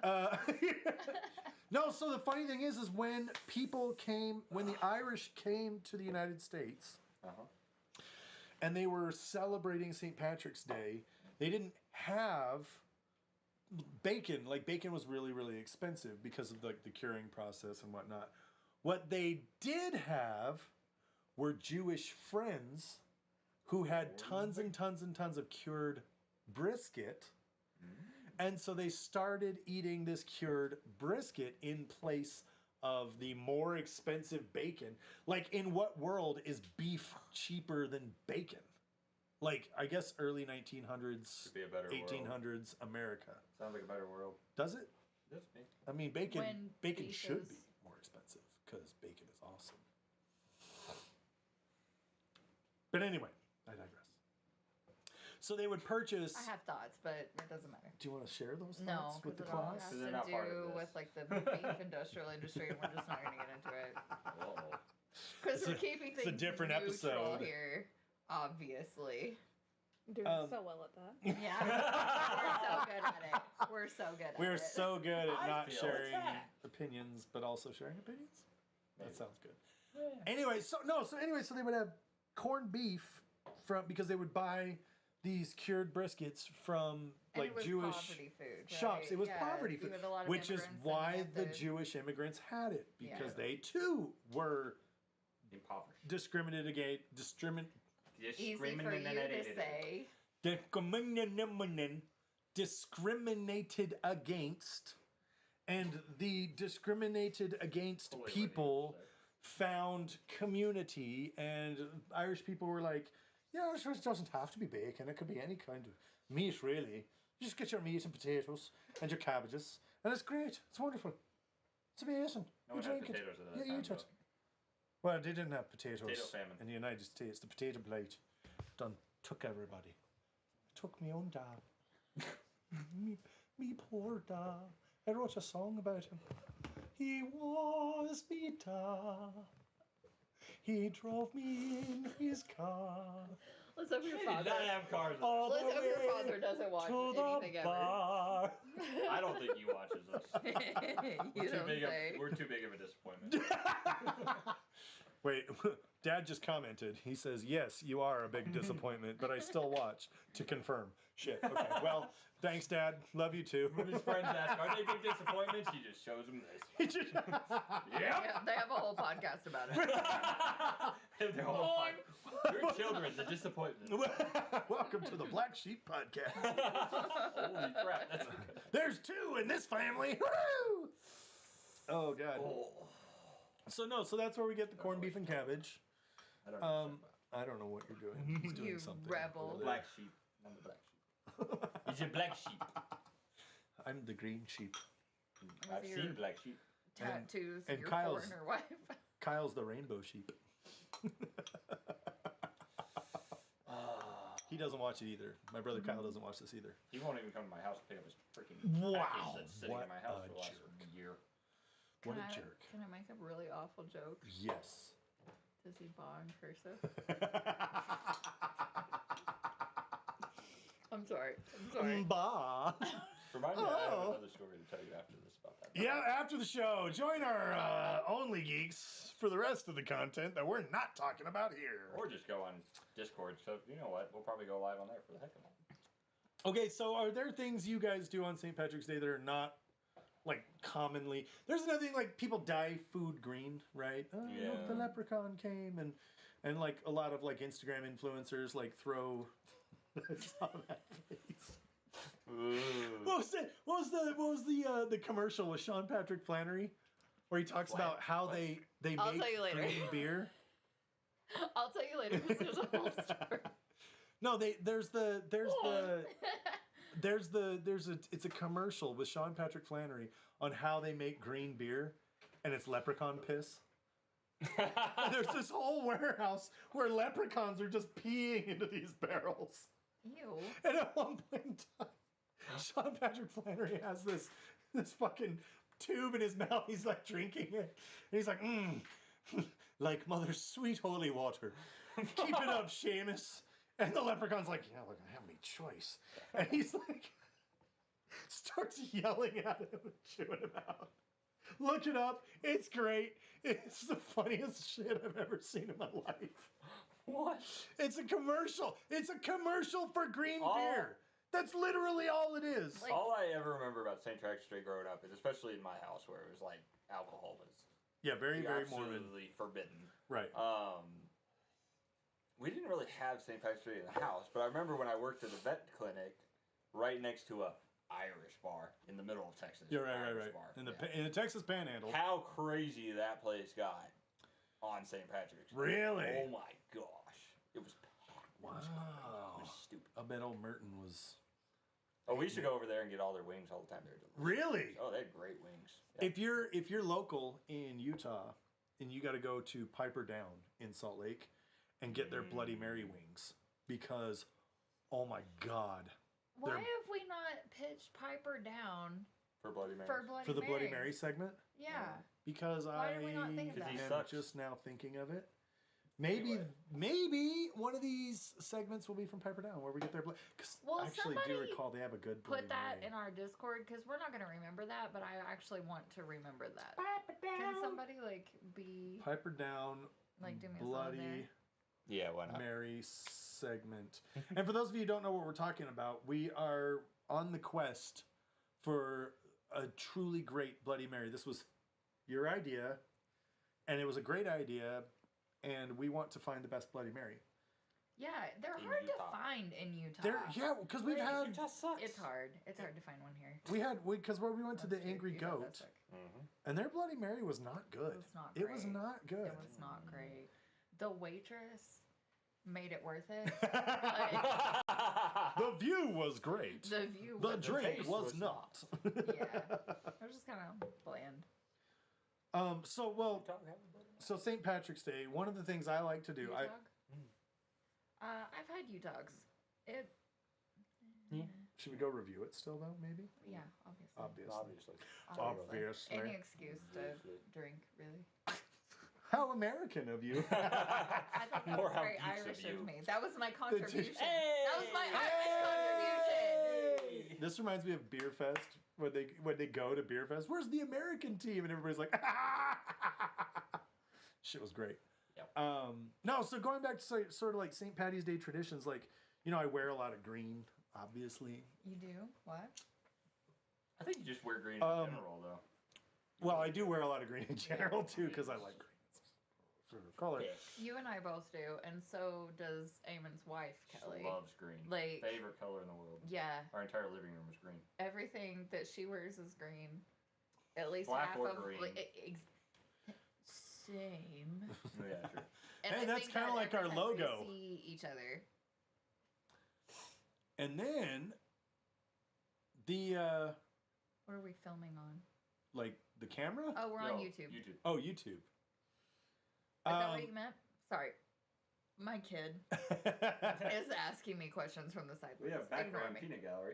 Uh, no, so the funny thing is when the Irish came to the United States, Uh-huh. and they were celebrating St. Patrick's Day, they didn't have bacon. Like, bacon was really, really expensive because of the curing process and whatnot. What they did have were Jewish friends who had tons and tons and tons of cured brisket. And so they started eating this cured brisket in place of the more expensive bacon. Like, in what world is beef cheaper than bacon? Like, I guess early 1900s, Should be a better 1800s America. Sounds like a better world. Does it? That's me. I mean, bacon When should beef be is- more expensive because bacon is awesome. But anyway, I digress. So they would purchase. I have thoughts, but it doesn't matter. Do you want to share those No, thoughts with because the it all class? has So they're to not part of do this. with like the beef industrial industry, and we're just not going to get into it. Uh-oh. Because It's we're a- keeping it's a things different neutral episode. here, obviously. Doing so well at that. Yeah, we're so good at it. We're so good at We're it. so good at I not feel sharing attacked. opinions, but also sharing opinions. Maybe. That sounds good. Anyway, so they would have corned beef because they would buy these cured briskets from And like it was Jewish poverty food, shops. right? It was Yeah, poverty you food, had a lot of which is immigrants and why you had the Jewish immigrants had it because they too were Impoverished. discriminated against. Easy for you to say. Discriminated against, and the discriminated against Totally what people you found community, and Irish people were like, yeah, it doesn't have to be bacon, it could be any kind of meat, really. You just get your meat and potatoes and your cabbages, and it's great, it's wonderful, it's amazing. No You one had drink it. potatoes at that Yeah, you time, eat it. though. Well, they didn't have potatoes Potato famine. in the United States. The potato blight took everybody. Took me own dad. me poor dad. I wrote a song about him. He was me dad. He drove me in his car. Let's hope your They did father. not have cars. All Let's the hope your way father doesn't watch to the anything ever. bar. I don't think he watches us. You don't say. We're too big of a disappointment. Wait, Dad just commented. He says, yes, you are a big disappointment, but I still watch to confirm. Shit. Okay. Well, thanks, Dad. Love you too. When his friends ask, are they big disappointments? He just shows them this. He just- Yep. Yeah, they have a whole podcast about it. They're all fine. Your children, the disappointment. Welcome to the Black Sheep Podcast. Holy crap, that's There's two in this family. Woo! Oh God. oh. So that's where we get the corned beef and cabbage. I don't know. I don't know what you're doing. He's doing You something. rebel. over there. Black sheep. I'm the black sheep. He's a black sheep. I'm the green sheep. I've your- seen black sheep. Tattoos and of your Kyle's- foreigner wife. Kyle's the rainbow sheep. He doesn't watch it either. My brother Kyle doesn't watch this either. He won't even come to my house to pick up his freaking Wow, package that's sitting what in my house a for the last jerk. year. What Can a I- jerk. Can I make a really awful joke? Yes. Does he bond cursive? I'm sorry. Bah. Remind me, I have Oh. another story to tell you after this about that. Yeah, after the show, join our Only Geeks for the rest of the content that we're not talking about here. Or just go on Discord. So you know what? We'll probably go live on there for the heck of it. Okay, so are there things you guys do on St. Patrick's Day that are not like commonly? There's another thing like people dye food green, right? Oh, look, the Yeah. leprechaun came, and like a lot of like Instagram influencers like throw. I saw that face. What was the commercial with Sean Patrick Flannery, where he talks about how they I'll make tell you later. green beer? I'll tell you later because there's a whole story. No, it's a commercial with Sean Patrick Flannery on how they make green beer, and it's leprechaun piss. And there's this whole warehouse where leprechauns are just peeing into these barrels. Ew. And at one point in time, Sean Patrick Flannery has this fucking tube in his mouth. He's like drinking it. And he's like, like mother's sweet holy water. Keep it up, Seamus. And the leprechaun's like, yeah, look, I have any choice. And he's like, starts yelling at him and chewing him out. Look it up. It's great. It's the funniest shit I've ever seen in my life. What? It's a commercial. It's a commercial for green Oh. beer. That's literally all it is. Like- All I ever remember about St. Patrick's Day growing up is, especially in my house, where it was like alcohol was Yeah, very, very Mormon. absolutely forbidden. Right. We didn't really have St. Patrick's Day in the house, but I remember when I worked at a vet clinic, right next to a Irish bar in the middle of Texas. Yeah, right. Irish bar. In the Yeah. in the Texas Panhandle. How crazy that place got on St. Patrick's Day. Really? Oh my gosh. It was packed. It was crazy. Wow. It was stupid. I bet old Merton was. Oh, we used to go over there and get all their wings all the time. They were delicious. Really? Oh, they had great wings. Yeah. If you're local in Utah, and you got to go to Piper Down in Salt Lake, and get their Bloody Mary wings, because Oh my God. Why They're- have we not pitched Piper down For Bloody Mary. for Bloody For the Bloody Mary? Mary segment? Yeah. Because Why did we not think of Because that? he am sucks. just now thinking of it. Maybe, Anyway. maybe one of these segments will be from Piper Down, where we get their blood. Because Well, I actually do somebody recall they have a good Bloody Put that Mary. in our Discord because we're not going to remember that, but I actually want to remember that. Can somebody like be Piper Down, like do me a Bloody solid there? Yeah, why not? Mary segment. And for those of you who don't know what we're talking about, we are on the quest for a truly great Bloody Mary. This was your idea, and it was a great idea, and we want to find the best Bloody Mary. Yeah, they're In hard Utah. to find in Utah. Because we've Like, had Utah sucks. It's hard. It's hard to find one here. because where we went to the That's true. Angry Utah does Goat, suck. and their Bloody Mary was not good. It was not It was great. not good. It was not great. The waitress made it worth it. The view was great. The view The was drink taste was was not. yeah. It was just kind of bland. So St. Patrick's Day, one of the things I like to do, U-Dog? I've had U-Dogs. It. Yeah. should we go review it still though, maybe? Yeah, obviously. Obviously. Obviously. Obviously. Any excuse to drink, really. How American of you. I thought that More was how very geeks Irish of you. of me. That was my contribution. Hey! That was my Irish contribution. This reminds me of Beer Fest when they go to Beer Fest. Where's the American team? And everybody's like, shit was great. Yep. No, so going back to sort of like St. Patty's Day traditions, like, I wear a lot of green, obviously. You do? What? I think you just wear green in general, though. Well, I do wear a lot of green in general too, because I like green. It's sort of color. You and I both do, and so does Eamon's wife, Kelly. She loves green. Like, Favorite color in the world. yeah, Our entire living room is green. everything that she wears is green. At least Black half or of green. same. Yeah, sure. And Hey, I that's think kinda that like every our time we logo. see each other. And then the What are we filming on? like the camera? Oh, we're on Yo, YouTube. Is Oh, YouTube. that what you meant? Sorry. My kid is asking me questions from the side. We have Ignore background me. peanut gallery.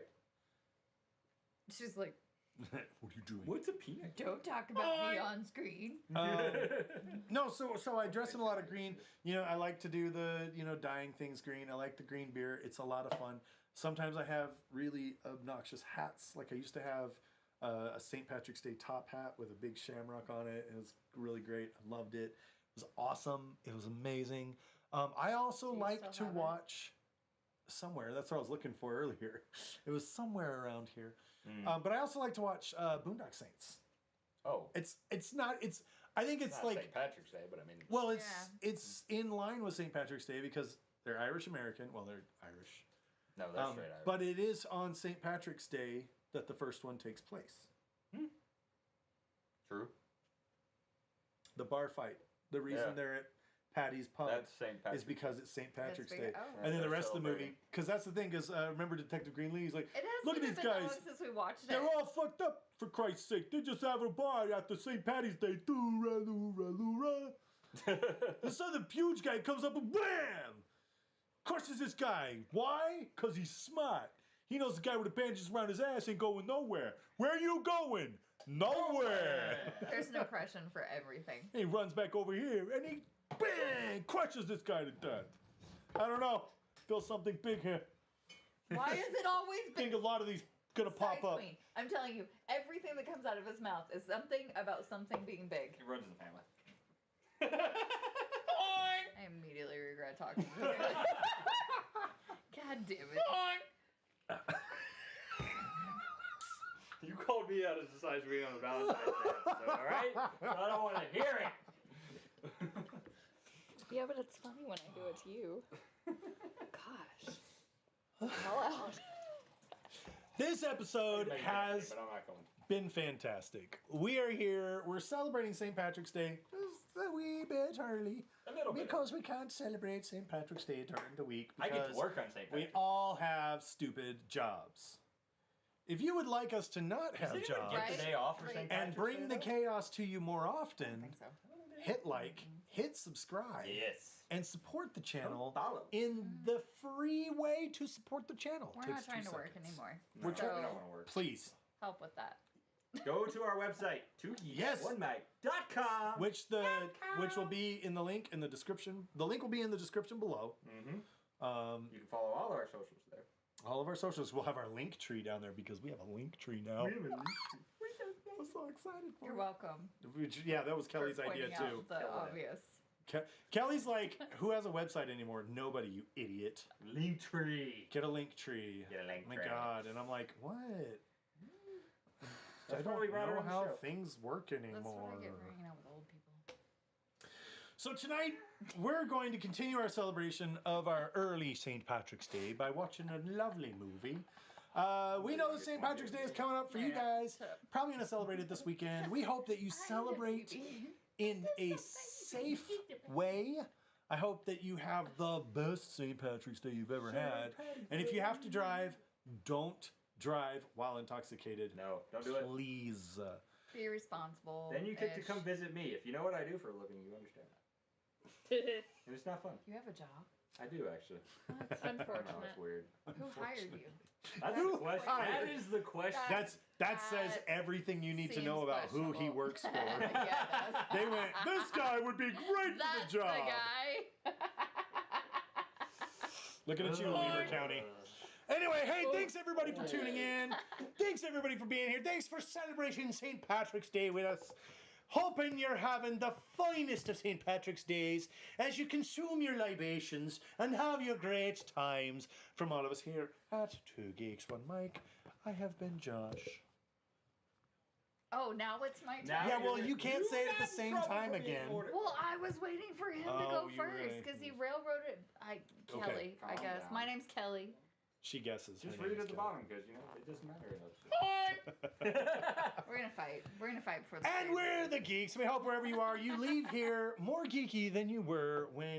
She's like, What are you doing? What's a peanut? don't talk about me on screen. No, so I dress in a lot of green. I like to do the dyeing things green. I like the green beer. It's a lot of fun. Sometimes I have really obnoxious hats. Like I used to have a St. Patrick's Day top hat with a big shamrock on it. It was really great. I loved it. It was awesome. It was amazing. I also Do you like still to have it? watch somewhere. That's what I was looking for earlier. It was somewhere around here. But I also like to watch Boondock Saints. Oh. It's not. I think it's Not like. St. Patrick's Day, but I mean. Well, Yeah. it's in line with St. Patrick's Day because they're Irish American. Well, they're Irish. No, that's straight Irish. But it is on St. Patrick's Day that the first one takes place. True. The bar fight. The reason Yeah. they're at Patty's Pub That's St. Patrick's is because it's St. Patrick's Day. Oh. And then the They're rest of the movie, celebrating. because that's the thing, because remember Detective Greenlee? He's like, It has look at been these a bit guys. long since we watched it. They're all fucked up, for Christ's sake. They're just having a bar after St. Patty's Day. This other huge guy comes up and wham! Crushes this guy. Why? Because he's smart. He knows the guy with the bandages around his ass ain't going nowhere. Where are you going? Nowhere. There's an oppression for everything. He runs back over here and he bang crushes this guy to death. I don't know. Feel something big here. Why is it always I think a lot of these gonna pop Size up. Queen. I'm telling you, everything that comes out of his mouth is something about something being big. He runs in the family. I immediately regret talking to him. God damn it. You called me out as the size green on the Valentine's Day episode, alright? So I don't want to hear it. Yeah, but it's funny when I do it to you. Gosh. Hell out. This episode Maybe has but I'm not going. been fantastic. We are here. We're celebrating St. Patrick's Day just a wee bit early. A little bit. Because we can't celebrate St. Patrick's Day during the week. I Because get to work on St. we Patrick's. all have stupid jobs. If you would like us to not have Does anyone jobs get the day off for St. and Patrick's bring Day, the though? chaos to you more I often, think so. hit like, hit subscribe, Yes. and support the channel Follow. in the free way to support the channel. We're Takes not trying 2 to work seconds. anymore. No, we so don't want to work. Please. help with that. Go to our website, Yes. 2geeks1mic.com. Which will be in the link in the description. The link will be in the description below. You can follow all our socials there. All of our socials. We'll have our link tree down there because we have a link tree now. I'm so excited for You're it. welcome. Yeah, that was for Kelly's idea pointing out too. The obvious. Kelly's like, who has a website anymore? Nobody, you idiot. Link tree. Get a link tree. Get a link Oh my tree. God. And I'm like, what? That's I why we don't brought her know on the how show. things work That's anymore. what I get for hanging out with old people. So tonight, we're going to continue our celebration of our early St. Patrick's Day by watching a lovely movie. We know St. Patrick's Day is coming up for you guys. Probably going to celebrate it this weekend. We hope that you celebrate in a safe way. I hope that you have the best St. Patrick's Day you've ever had. And if you have to drive, don't drive while intoxicated. No, don't do it. Please. Be responsible. Then you get to come visit me. If you know what I do for a living, you understand that. And it's not fun. You have a job? I do, actually. That's I know, unfortunate. it's weird. Who hired you? That's Who the question. hired? That is the question. That says That everything you need to seems know about who he questionable. works for. Yeah, it does. They went, this guy would be great That's for the job. the guy. Looking at you, Weaver County. Anyway, hey, thanks everybody for tuning in. Thanks everybody for being here. Thanks for celebrating St. Patrick's Day with us. Hoping you're having the finest of St. Patrick's Days as you consume your libations and have your great times. From all of us here at 2 Geeks, 1 Mic, I have been Josh. Oh, now it's my turn. Now Yeah, you're well, you can't say it at the got in same trouble time for being again. ordered. Well, I was waiting for him to Oh, go you first really- because he railroaded. Kelly, I Calm guess. down. My name's Kelly. She guesses. Just Her read name it is at the Kelly. bottom because, you know, it doesn't matter enough. We're gonna fight. We're gonna fight for the. And we're the Geeks. We hope wherever you are, you leave here more geeky than you were when